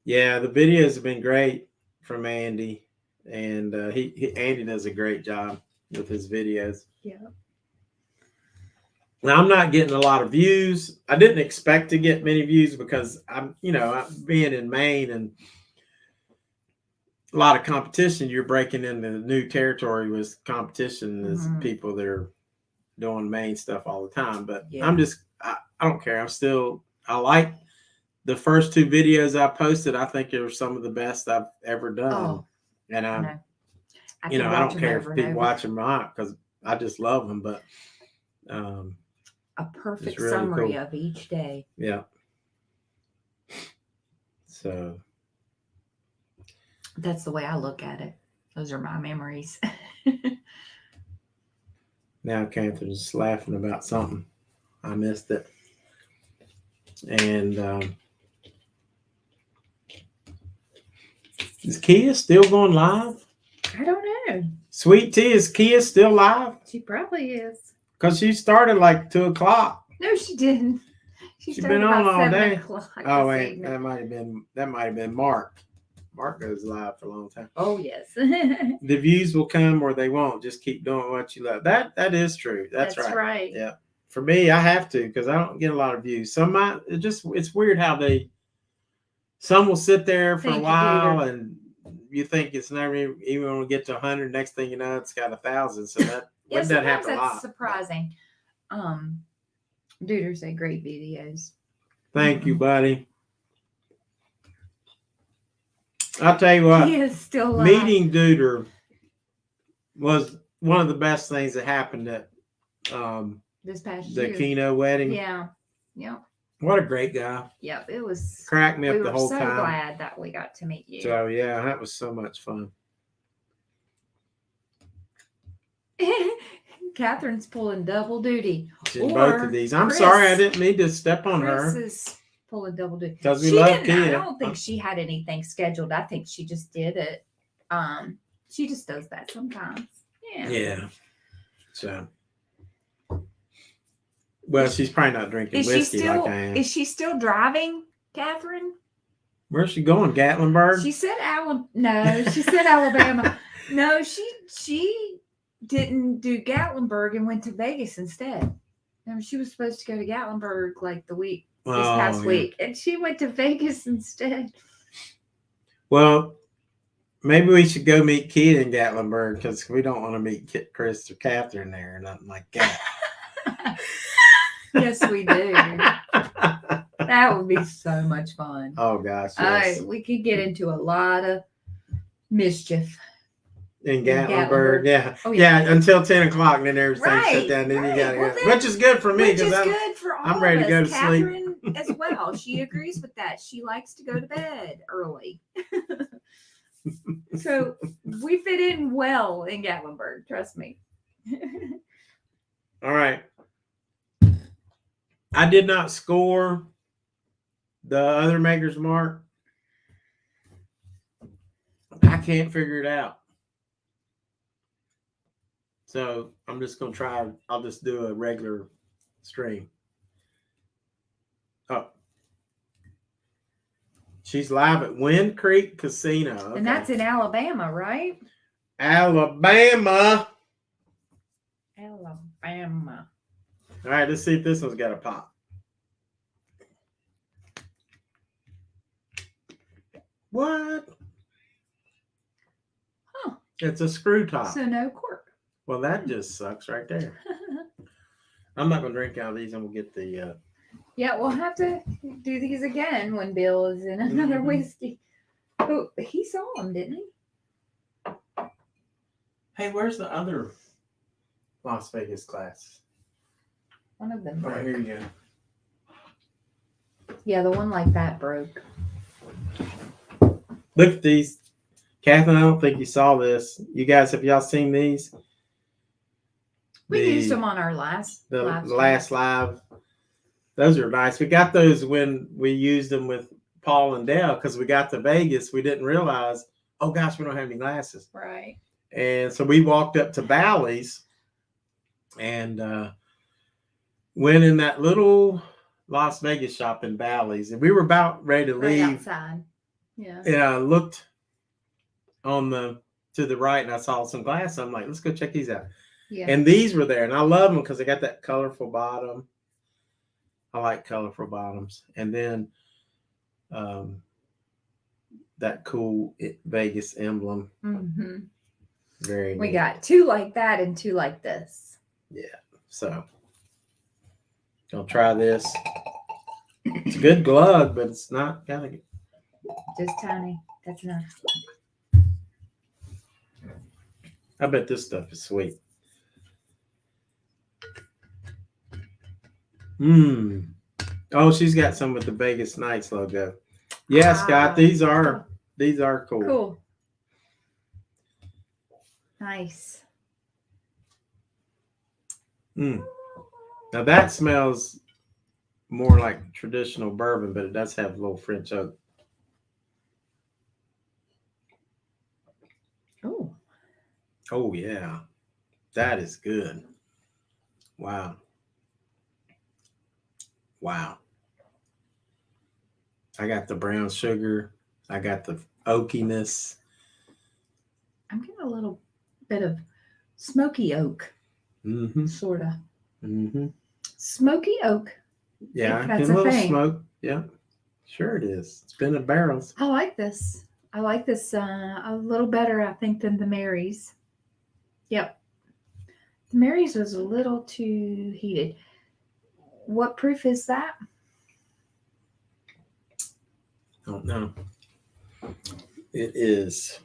Speaker 2: Yeah, the videos have been great from Andy, and Andy does a great job with his videos.
Speaker 1: Yeah.
Speaker 2: Now I'm not getting a lot of views. I didn't expect to get many views because I'm being in Maine and a lot of competition. You're breaking into new territory with competition. There's people that are doing Maine stuff all the time, but I don't care. I like the first two videos I posted. I think they were some of the best I've ever done. And I don't care if people watch them or not because I just love them, but
Speaker 1: a perfect
Speaker 2: really
Speaker 1: summary
Speaker 2: cool
Speaker 1: of each day.
Speaker 2: Yeah. So
Speaker 1: that's the way I look at it. Those are my memories.
Speaker 2: Now Catherine's laughing about something. I missed it. And is Kia still going live?
Speaker 1: I don't know.
Speaker 2: Sweet Tea, is Kia still live?
Speaker 1: She probably is.
Speaker 2: Because she started like 2:00.
Speaker 1: No, she didn't. She's
Speaker 2: been on all day.
Speaker 1: 7:00
Speaker 2: Oh wait, that might have been Mark. Mark goes live for a long time.
Speaker 1: Oh yes.
Speaker 2: The views will come or they won't. Just keep doing what you love. That is true. That's right. Yeah. For me, I have to because I don't get a lot of views. It's weird how some will sit there for a while and you think it's never even going to get to 100. Next thing you know, it's got 1,000. So that that happen a lot.
Speaker 1: That's surprising. Duder say great videos.
Speaker 2: Thank you, buddy. I'll tell you what.
Speaker 1: He is still alive.
Speaker 2: Meeting Duder was one of the best things that happened at
Speaker 1: this past
Speaker 2: year. The
Speaker 1: year.
Speaker 2: Keno wedding.
Speaker 1: Yeah. Yep.
Speaker 2: What a great guy.
Speaker 1: Yep. It was.
Speaker 2: Cracked me up the whole time.
Speaker 1: We were so glad that we got to meet you.
Speaker 2: So yeah, that was so much fun.
Speaker 1: Catherine's pulling double duty.
Speaker 2: In both of these. I'm sorry I didn't mean to step on her.
Speaker 1: Chris is pulling double duty.
Speaker 2: Because we love Kia.
Speaker 1: I don't think she had anything scheduled. I think she just did it. She just does that sometimes. Yeah.
Speaker 2: Yeah. So. Well, she's probably not drinking whiskey like I am.
Speaker 1: Is she still driving, Catherine?
Speaker 2: Where's she going? Gatlinburg?
Speaker 1: She said No, she said Alabama. No, she didn't do Gatlinburg and went to Vegas instead. She was supposed to go to Gatlinburg like this past week, and she went to Vegas instead.
Speaker 2: Well, maybe we should go meet Kia in Gatlinburg because we don't want to meet Chris or Catherine there or nothing like that.
Speaker 1: Yes, we do. That would be so much fun.
Speaker 2: Oh gosh, yes.
Speaker 1: We could get into a lot of mischief.
Speaker 2: In Gatlinburg, yeah. Oh, yeah, until 10:00, and then everything shut down. Then you gotta go, which is good for me because I'm ready to go to
Speaker 1: Catherine
Speaker 2: sleep
Speaker 1: as well. She agrees with that. She likes to go to bed early, so we fit in well in Gatlinburg. Trust me.
Speaker 2: All right. I did not score the other Maker's Mark. I can't figure it out. So I'm just going to try. I'll just do a regular stream. Oh. She's live at Wind Creek Casino. Okay.
Speaker 1: And that's in Alabama, right?
Speaker 2: Alabama. All right, let's see if this one's got a pop. What? It's a screw top.
Speaker 1: So no cork.
Speaker 2: Well, that just sucks right there. I'm not going to drink out of these. I'm going to get the...
Speaker 1: Yeah, we'll have to do these again when Bill is in another whiskey. Oh, he saw them, didn't he?
Speaker 2: Hey, where's the other Las Vegas glass?
Speaker 1: One of them broke.
Speaker 2: Oh, here you go.
Speaker 1: Yeah, the one like that broke.
Speaker 2: Look at these. Catherine, I don't think you saw this. You guys, have y'all seen these?
Speaker 1: We used them on our last
Speaker 2: live. Those are nice. We got those when we used them with Paul and Dale because we got to Vegas. We didn't realize, oh gosh, we don't have any glasses.
Speaker 1: Right.
Speaker 2: And so we walked up to Bally's and went in that little Las Vegas shop in Bally's. And we were about ready to leave.
Speaker 1: Right outside. Yeah.
Speaker 2: And I looked to the right and I saw some glasses. I'm like, let's go check these out.
Speaker 1: Yeah.
Speaker 2: And these were there. And I love them because they got that colorful bottom. I like colorful bottoms. And then that cool Vegas emblem.
Speaker 1: Mm-hmm.
Speaker 2: Very
Speaker 1: We
Speaker 2: neat.
Speaker 1: got 2 like that and 2 like this.
Speaker 2: Yeah. So I'll try this. It's a good glug, but it's not gotta get
Speaker 1: Just tiny. That's enough.
Speaker 2: I bet this stuff is sweet. Oh, she's got some with the Vegas Knights logo. Yeah, Scott, these are cool.
Speaker 1: Cool. Nice.
Speaker 2: Now that smells more like traditional bourbon, but it does have a little French oak.
Speaker 1: Oh.
Speaker 2: Oh yeah. That is good. Wow. Wow. I got the brown sugar. I got the oakiness.
Speaker 1: I'm getting a little bit of smoky oak.
Speaker 2: Mm-hmm.
Speaker 1: Sort of.
Speaker 2: Mm-hmm.
Speaker 1: Smoky oak.
Speaker 2: Yeah,
Speaker 1: That's
Speaker 2: get a
Speaker 1: a
Speaker 2: little
Speaker 1: thing.
Speaker 2: smoke. Yeah. Sure it is. It's been in barrels.
Speaker 1: I like this. I like this a little better, I think, than the Mary's. Yep. The Mary's was a little too heated. What proof is that?
Speaker 2: Don't know. It is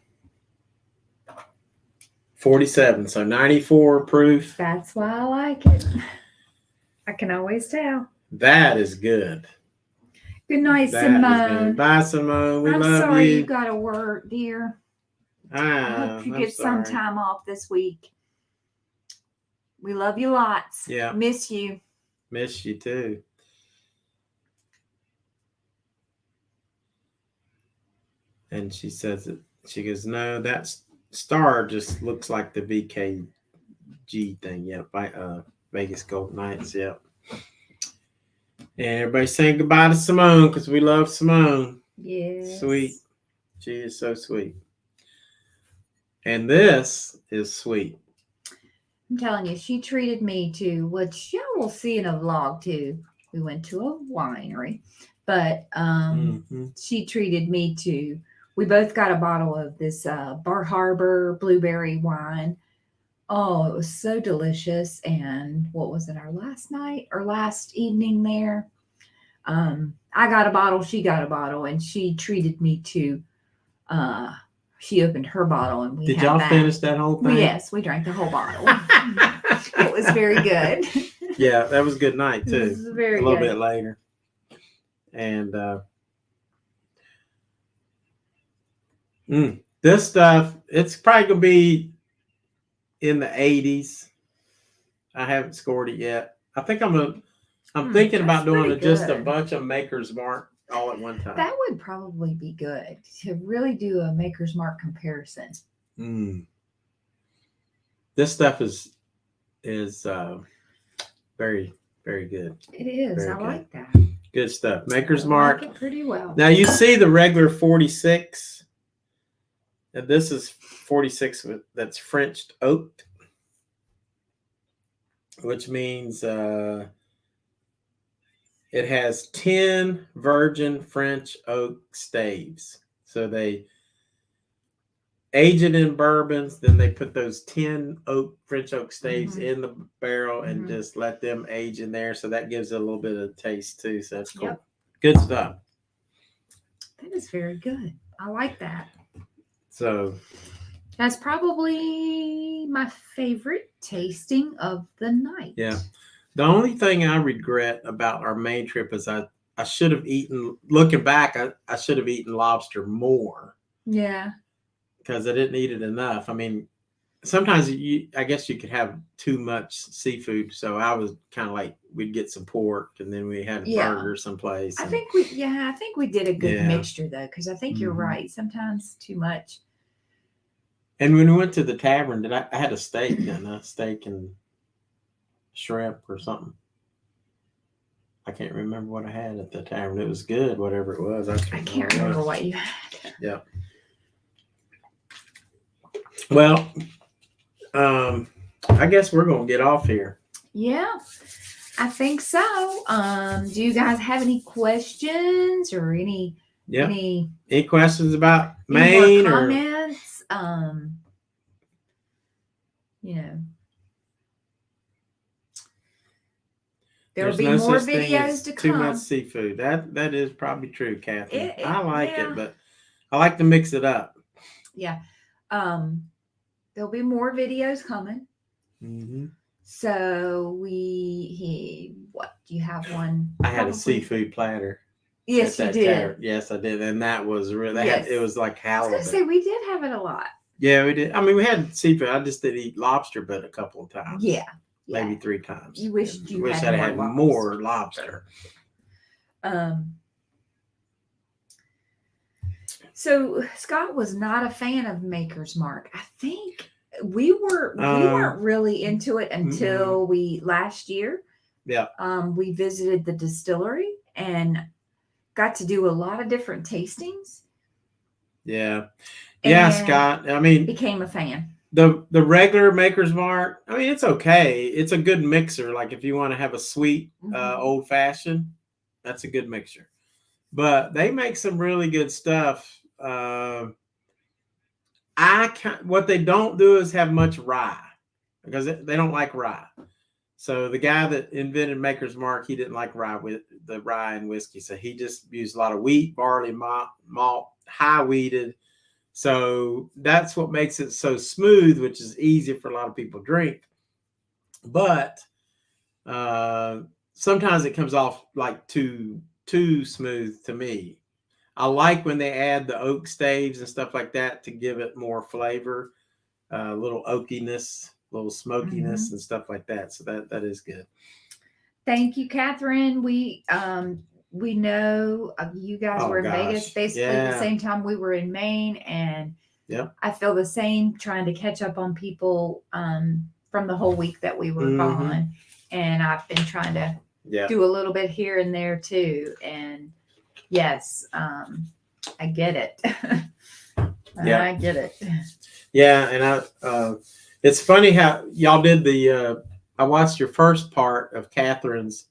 Speaker 2: 47, so 94 proof.
Speaker 1: That's why I like it. I can always tell.
Speaker 2: That is good.
Speaker 1: Good night,
Speaker 2: That is
Speaker 1: Simone.
Speaker 2: good. Bye, Simone. We
Speaker 1: I'm
Speaker 2: love
Speaker 1: sorry
Speaker 2: you.
Speaker 1: you got to work, dear. I hope you
Speaker 2: I'm
Speaker 1: get some
Speaker 2: sorry.
Speaker 1: time off this week. We love you lots.
Speaker 2: Yeah.
Speaker 1: Miss you.
Speaker 2: Miss you too. And she says it. She goes, no, that star just looks like the VKG thing. Yep. Vegas Golden Knights. Yep. And everybody's saying goodbye to Simone because we love Simone.
Speaker 1: Yes.
Speaker 2: Sweet. She is so sweet. And this is sweet.
Speaker 1: I'm telling you, she treated me to, which y'all will see in a vlog too. We went to a winery, but she treated me to, we both got a bottle of this Bar Harbor blueberry wine. Oh, it was so delicious. And what was it, our last evening there? I got a bottle, she got a bottle, and she treated me to, she opened her bottle and we
Speaker 2: Did
Speaker 1: had
Speaker 2: y'all
Speaker 1: that.
Speaker 2: finish that whole thing?
Speaker 1: Yes, we drank the whole bottle. It was very good.
Speaker 2: Yeah, that was a good night too.
Speaker 1: It was very
Speaker 2: a little
Speaker 1: good.
Speaker 2: bit later. And this stuff, it's probably gonna be in the 80s. I haven't scored it yet. I think I'm thinking about doing just a bunch of Maker's Mark all at one time.
Speaker 1: That would probably be good to really do a Maker's Mark comparison.
Speaker 2: This stuff is very, very good.
Speaker 1: It is.
Speaker 2: Very
Speaker 1: I like that.
Speaker 2: Good stuff. Maker's
Speaker 1: I
Speaker 2: Mark.
Speaker 1: like it pretty well.
Speaker 2: Now you see the regular 46. And this is 46 that's French oaked, which means it has 10 virgin French oak staves. So they age it in bourbons. Then they put those 10 French oak staves
Speaker 1: Mhm.
Speaker 2: in the barrel and
Speaker 1: Mhm.
Speaker 2: just let them age in there. So that gives it a little bit of taste too. So that's cool.
Speaker 1: Yep.
Speaker 2: Good stuff.
Speaker 1: That is very good. I like that.
Speaker 2: So
Speaker 1: That's probably my favorite tasting of the night.
Speaker 2: yeah. The only thing I regret about our Maine trip is I should have eaten, looking back, I should have eaten lobster more.
Speaker 1: Yeah.
Speaker 2: Because I didn't eat it enough. I mean, sometimes I guess you could have too much seafood. So I was kind of like, we'd get some pork and then we had a burger someplace.
Speaker 1: I think we did a good mixture though, because I think you're right. Sometimes too much.
Speaker 2: And when we went to the tavern, I had a steak and a steak and shrimp or something. I can't remember what I had at the tavern. It was good, whatever it was. I
Speaker 1: can't remember what you had.
Speaker 2: Yeah. Well, I guess we're gonna get off here.
Speaker 1: Yeah, I think so. Do you guys have any questions or any
Speaker 2: questions about Maine
Speaker 1: or comments? There'll be more videos to come.
Speaker 2: Too much seafood. That is probably true, Catherine. I like it, but I like to mix it up.
Speaker 1: Yeah. There'll be more videos coming.
Speaker 2: Mm-hmm.
Speaker 1: So what? Do you have one?
Speaker 2: I had a seafood platter.
Speaker 1: Yes, you did.
Speaker 2: Yes, I did, and that was really. It was like halibut.
Speaker 1: I was gonna say we did have it a lot.
Speaker 2: Yeah, we did. I mean, we had seafood. I just didn't eat lobster, but a couple of times.
Speaker 1: Yeah.
Speaker 2: Maybe 3 times.
Speaker 1: You wish
Speaker 2: I had more lobster.
Speaker 1: So Scott was not a fan of Maker's Mark. I think we weren't really into it until last year.
Speaker 2: Yeah.
Speaker 1: We visited the distillery and got to do a lot of different tastings.
Speaker 2: Yeah. Yeah, Scott. I mean,
Speaker 1: became a fan.
Speaker 2: The regular Maker's Mark, I mean, it's okay. It's a good mixer. Like if you want to have a sweet old fashioned, that's a good mixture. But they make some really good stuff. What they don't do is have much rye because they don't like rye. So the guy that invented Maker's Mark, he didn't like rye with the rye and whiskey. So he just used a lot of wheat, barley, malt, high wheated. So that's what makes it so smooth, which is easy for a lot of people to drink. But sometimes it comes off like too smooth to me. I like when they add the oak staves and stuff like that to give it more flavor, a little oakiness, a little smokiness and stuff like that. So that is good.
Speaker 1: Thank you, Catherine. We know you guys were in Vegas basically the same time we were in Maine, and I feel the same trying to catch up on people from the whole week that we were gone, and I've been trying to do a little bit here and there too. And yes, I get it. I get it.
Speaker 2: Yeah, and it's funny how y'all did I watched your first part of Catherine's.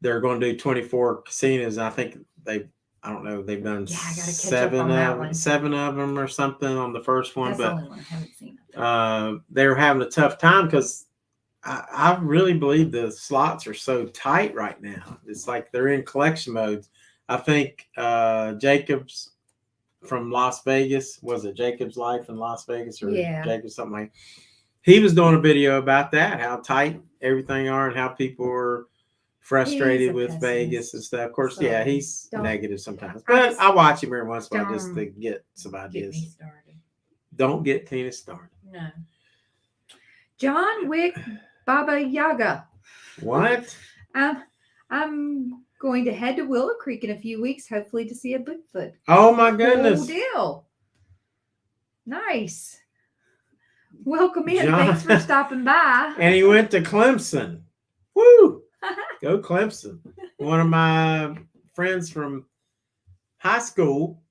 Speaker 2: They're going to do 24 casinos. I think they've done 7 of them or something on the first one.
Speaker 1: That's the only one I haven't seen.
Speaker 2: They were having a tough time because I really believe the slots are so tight right now. It's like they're in collection mode. I think Jacob's from Las Vegas, was it Jacob's Life in Las Vegas or Jacob's something like? He was doing a video about that, how tight everything are and how people are frustrated with Vegas and stuff. Of course, he's negative sometimes, but I watch him every once in a while just to get some ideas. Don't get Tina started.
Speaker 1: No. John Wick Baba Yaga.
Speaker 2: What?
Speaker 1: I'm going to head to Willow Creek in a few weeks, hopefully to see a Bigfoot.
Speaker 2: Oh my goodness.
Speaker 1: Cool deal. Nice. Welcome in. John. Thanks for stopping by.
Speaker 2: And he went to Clemson. Woo! Go Clemson. One of my friends from high school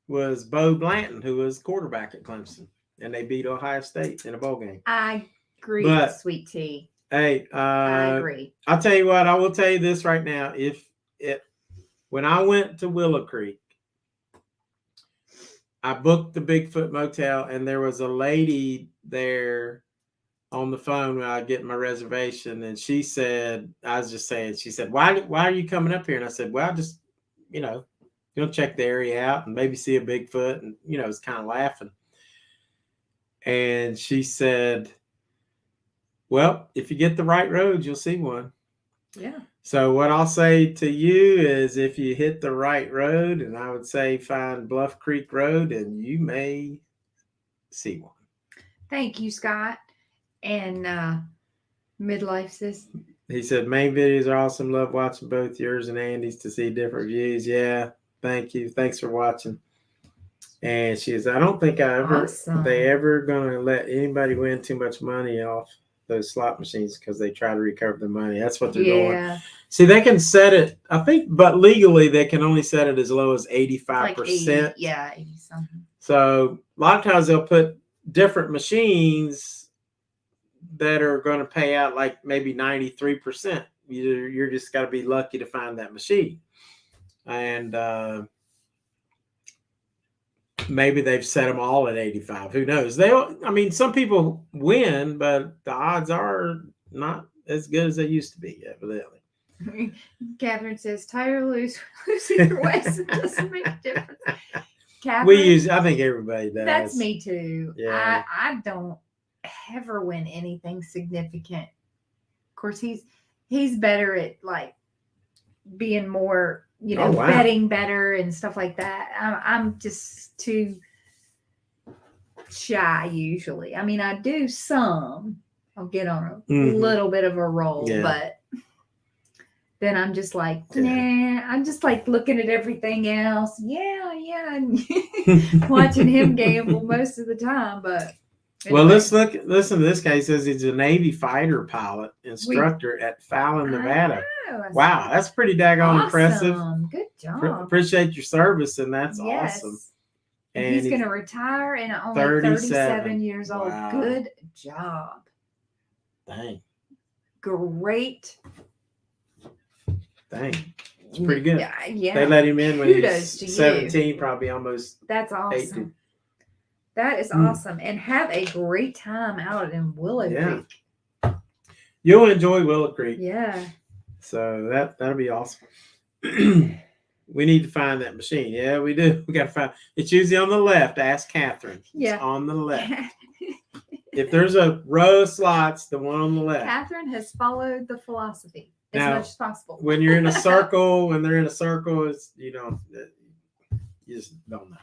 Speaker 2: was Bo Blanton, who was quarterback at Clemson, and they beat Ohio State in a bowl game.
Speaker 1: I agree with Sweet Tea.
Speaker 2: Hey,
Speaker 1: I agree.
Speaker 2: I'll tell you what. I will tell you this right now. When I went to Willow Creek, I booked the Bigfoot motel, and there was a lady there on the phone when I get my reservation, and she said, I was just saying, she said, why are you coming up here? And I said, well, just, check the area out and maybe see a Bigfoot. And, it's kind of laughing. And she said, well, if you get the right road, you'll see one.
Speaker 1: Yeah.
Speaker 2: So what I'll say to you is, if you hit the right road, and I would say find Bluff Creek Road, and you may see one.
Speaker 1: Thank you, Scott. And Midlife says,
Speaker 2: he said, Maine videos are awesome. Love watching both yours and Andy's to see different views. Yeah, thank you. Thanks for watching. And she says, I don't think they ever going to let anybody win too much money off those slot machines because they try to recover the money. That's what they're doing. See, they can set it, I think, but legally they can only set it as low as 85%.
Speaker 1: Like 80, yeah, 80 something.
Speaker 2: So a lot of times they'll put different machines that are going to pay out like maybe 93%. You're just got to be lucky to find that machine. And maybe they've set them all at 85. Who knows? Some people win, but the odds are not as good as they used to be, evidently.
Speaker 1: Catherine says, tire losing your waist, it doesn't make a difference.
Speaker 2: Catherine, I think everybody does.
Speaker 1: That's me too.
Speaker 2: Yeah.
Speaker 1: I don't ever win anything significant. Of course, he's better at like being more, betting better and stuff like that. I'm just too shy usually. I do some. I'll get on a little bit of a roll, but then I'm just like, nah. I'm just like looking at everything else. Yeah, and watching him gamble most of the time, but. Anyway.
Speaker 2: Well, listen to this guy. He says he's a Navy fighter pilot instructor at Fallon, Nevada. Wow, that's pretty daggone impressive.
Speaker 1: Good job.
Speaker 2: Appreciate your service, and that's awesome.
Speaker 1: And he's going to retire and only 37 years old. Wow. Good job.
Speaker 2: Dang.
Speaker 1: Great.
Speaker 2: Dang. It's pretty good.
Speaker 1: Yeah.
Speaker 2: They let him in when he was 17, probably almost.
Speaker 1: That's awesome.
Speaker 2: 18.
Speaker 1: That is awesome. And have a great time out in Willow Creek.
Speaker 2: You'll enjoy Willow Creek.
Speaker 1: Yeah.
Speaker 2: So that'll be awesome. We need to find that machine. Yeah, we do. We got to find. It's usually on the left. Ask Catherine.
Speaker 1: Yeah.
Speaker 2: It's on the left. If there's a row of slots, the one on the left.
Speaker 1: Catherine has followed the philosophy as much as possible.
Speaker 2: When you're in a circle, it's, you just don't know.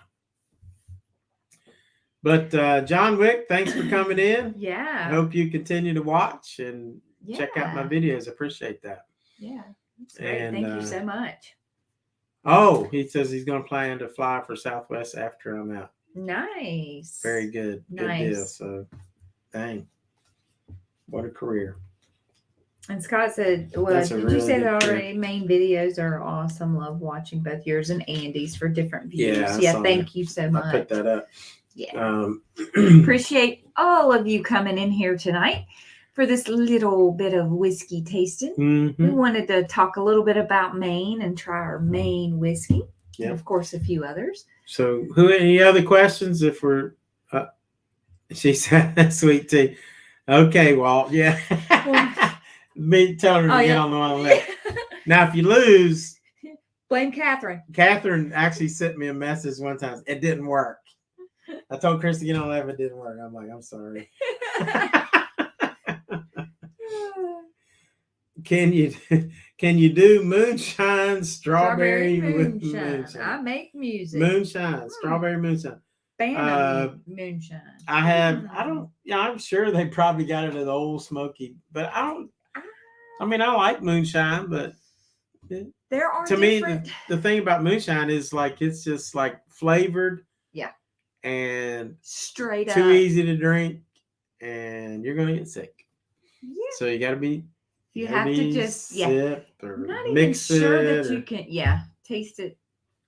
Speaker 2: But John Wick, thanks for coming in.
Speaker 1: Yeah.
Speaker 2: I hope you continue to watch and check out my videos. I appreciate that.
Speaker 1: Yeah. That's great. And, thank you so much.
Speaker 2: Oh, he says he's going to plan to fly for Southwest after I'm out.
Speaker 1: Nice.
Speaker 2: Very good.
Speaker 1: Nice.
Speaker 2: Good deal. So, dang. What a career.
Speaker 1: And Scott said, well, did you say that already? Maine videos are awesome. Love watching both yours and Andy's for different views. Yeah, thank you so much.
Speaker 2: I put that up.
Speaker 1: Yeah. Appreciate all of you coming in here tonight for this little bit of whiskey tasting.
Speaker 2: Mm-hmm.
Speaker 1: We wanted to talk a little bit about Maine and try our Maine whiskey. And of course, a few others.
Speaker 2: So any other questions? If we're, she said, sweet tea. Okay, Walt. Yeah. Me telling her to get on the one left. Now, if you lose,
Speaker 1: blame Catherine.
Speaker 2: Catherine actually sent me a message one time. It didn't work. I told Chris to get on left. It didn't work. I'm like, I'm sorry. Can you do moonshine, strawberry moonshine?
Speaker 1: I make music.
Speaker 2: Moonshine, strawberry moonshine.
Speaker 1: Moonshine.
Speaker 2: I have. I don't. Yeah, I'm sure they probably got it at Old Smoky, but I don't. I like moonshine, but
Speaker 1: there are
Speaker 2: to me the thing about moonshine is like it's just like flavored.
Speaker 1: Yeah.
Speaker 2: And
Speaker 1: straight up
Speaker 2: too easy to drink, and you're gonna get sick.
Speaker 1: Yeah.
Speaker 2: So you gotta be.
Speaker 1: You have to just
Speaker 2: sip or
Speaker 1: I'm not
Speaker 2: mix
Speaker 1: even sure
Speaker 2: it
Speaker 1: that you can taste it.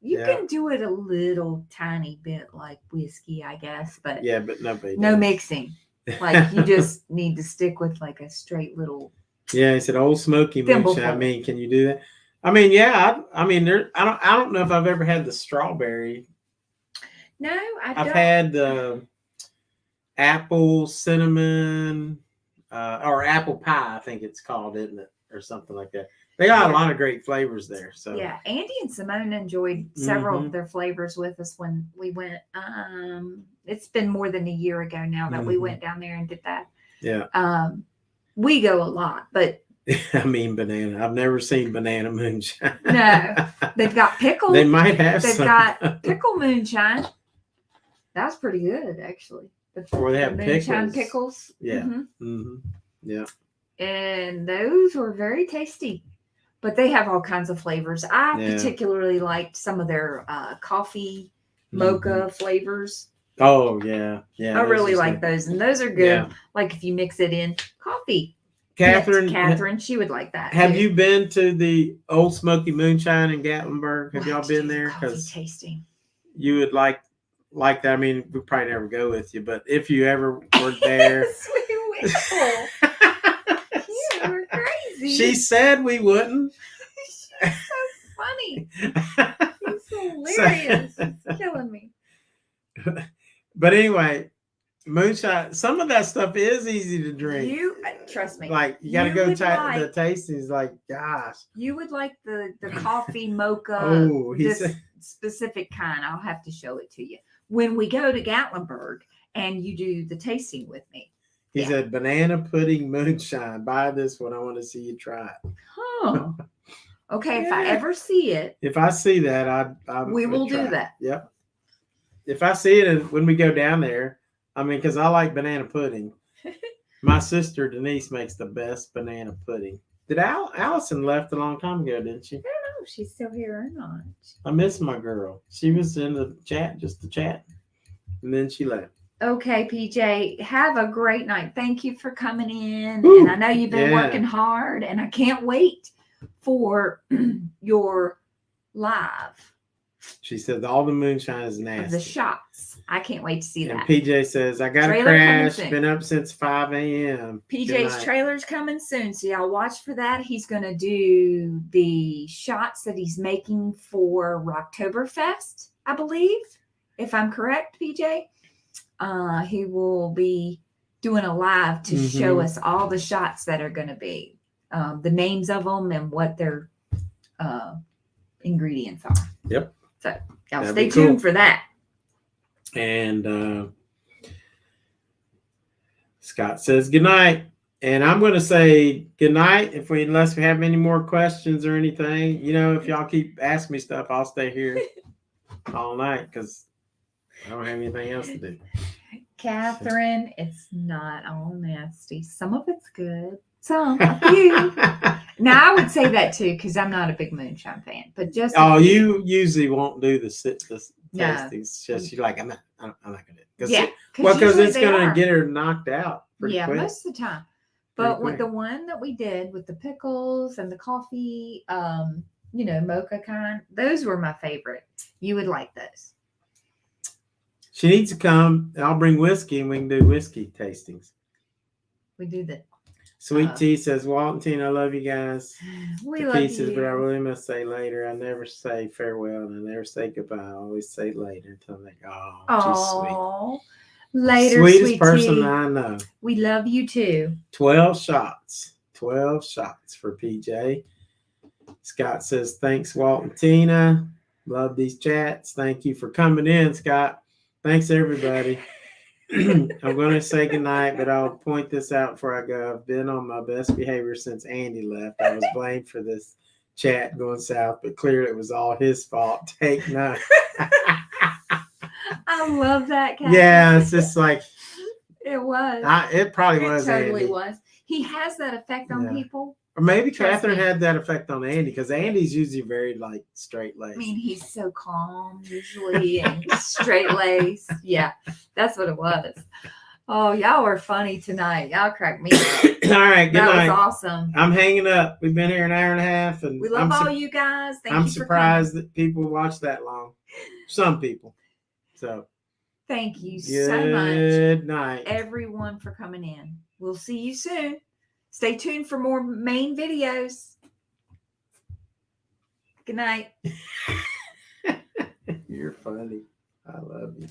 Speaker 1: You can do it a little tiny bit like whiskey, I guess, but no mixing. Like you just need to stick with like a straight little.
Speaker 2: Yeah, he said Old Smoky moonshine. Can you do that? I don't know if I've ever had the strawberry.
Speaker 1: No, I
Speaker 2: I've
Speaker 1: don't.
Speaker 2: had the apple cinnamon or apple pie, I think it's called, isn't it? Or something like that. They got a lot of great flavors there. So
Speaker 1: yeah, Andy and Simone enjoyed several
Speaker 2: Mm-hmm.
Speaker 1: of their flavors with us when we went. It's been more than a year ago now that we
Speaker 2: Mm-hmm.
Speaker 1: went down there and did that.
Speaker 2: Yeah.
Speaker 1: We go a lot, but
Speaker 2: I mean banana. I've never seen banana moonshine.
Speaker 1: no, they've got pickle.
Speaker 2: They might have
Speaker 1: They've
Speaker 2: some.
Speaker 1: got pickle moonshine. That's pretty good, actually.
Speaker 2: Or they have
Speaker 1: moonshine
Speaker 2: pickles.
Speaker 1: pickles.
Speaker 2: Yeah.
Speaker 1: Mm-hmm.
Speaker 2: Mm-hmm. Yeah.
Speaker 1: And those were very tasty. But they have all kinds of flavors. I particularly liked some of their coffee mocha flavors.
Speaker 2: Oh, yeah. Yeah.
Speaker 1: I really like those. And those are good. Yeah. Like if you mix it in coffee. Catherine, she would like that.
Speaker 2: Have you been to the Old Smoky Moonshine in Gatlinburg? Have y'all been there?
Speaker 1: Coffee tasting.
Speaker 2: You would like that. I mean, we probably never go with you, but if you ever were there.
Speaker 1: Yes, we will. You were crazy.
Speaker 2: She said we wouldn't.
Speaker 1: She's so funny. She's hilarious. It's killing me.
Speaker 2: But anyway, moonshine, some of that stuff is easy to drink.
Speaker 1: You trust me.
Speaker 2: Like you got to go the tastings. Like, gosh,
Speaker 1: you would like the coffee mocha.
Speaker 2: Oh,
Speaker 1: specific kind. I'll have to show it to you when we go to Gatlinburg and you do the tasting with me.
Speaker 2: He said, "Banana pudding moonshine. Buy this one. I want to see you try it."
Speaker 1: Huh. Okay, if I ever see it,
Speaker 2: if I see that,
Speaker 1: we will do that.
Speaker 2: Yep. If I see it when we go down there, I mean, because I like banana pudding. My sister Denise makes the best banana pudding. Did Allison left a long time ago, didn't she?
Speaker 1: I don't know if she's still here or not.
Speaker 2: I miss my girl. She was in the chat, just the chat, and then she left.
Speaker 1: Okay, PJ, have a great night. Thank you for coming in. Woo, and I know you've been working hard, and I can't wait for your live.
Speaker 2: She said all the moonshine is nasty.
Speaker 1: The shots. I can't wait to see that.
Speaker 2: And PJ says, I got to crash. Been up since 5 a.m.
Speaker 1: PJ's trailer's coming soon, so y'all watch for that. He's going to do the shots that he's making for Rocktoberfest, I believe, if I'm correct, PJ. He will be doing a live to show us all the shots that are going to be, the names of them and what their ingredients are.
Speaker 2: Yep.
Speaker 1: So y'all stay tuned for that.
Speaker 2: And Scott says good night. And I'm going to say good night unless we have any more questions or anything. You know, if y'all keep asking me stuff, I'll stay here all night because I don't have anything else to do.
Speaker 1: Catherine, it's not all nasty. Some of it's good. Some, a few. Now, I would say that too because I'm not a big moonshine fan. But just
Speaker 2: you usually won't do the tastings.
Speaker 1: No.
Speaker 2: It's just you're like I'm not gonna do
Speaker 1: it.
Speaker 2: Because it's gonna get her knocked out.
Speaker 1: Yeah,
Speaker 2: quick.
Speaker 1: Most of the time. But with the one that we did with the pickles and the coffee, mocha kind, those were my favorite. You would like those.
Speaker 2: She needs to come. I'll bring whiskey and we can do whiskey tastings.
Speaker 1: We do that.
Speaker 2: Sweet Tea says, Walt and Tina, I love you guys.
Speaker 1: We love you.
Speaker 2: But I really must say later. I never say farewell and I never say goodbye. I always say later until they go, she's sweet.
Speaker 1: Later,
Speaker 2: sweetest person I know.
Speaker 1: We love you too.
Speaker 2: 12 shots. 12 shots for PJ. Scott says, thanks, Walt and Tina. Love these chats. Thank you for coming in, Scott. Thanks, everybody. I'm going to say goodnight, but I'll point this out before I go. I've been on my best behavior since Andy left. I was blamed for this chat going south, but clearly it was all his fault. Take none.
Speaker 1: I love that, Catherine.
Speaker 2: Yeah, it's just like
Speaker 1: it was.
Speaker 2: It probably was.
Speaker 1: It totally
Speaker 2: Andy.
Speaker 1: Was. He has that effect on people.
Speaker 2: Or maybe Catherine had that effect on Andy because Andy's usually very like straight laced.
Speaker 1: I mean, he's so calm usually and straight laced. Yeah, that's what it was. Oh, y'all were funny tonight. Y'all cracked me up.
Speaker 2: All right, good night.
Speaker 1: That was awesome.
Speaker 2: I'm hanging up. We've been here an hour and a half, and
Speaker 1: we love all you guys.
Speaker 2: I'm surprised that people watch that long. Some people. So
Speaker 1: thank you so much.
Speaker 2: Good night,
Speaker 1: everyone, for coming in. We'll see you soon. Stay tuned for more Maine videos. Good night.
Speaker 2: You're funny. I love you.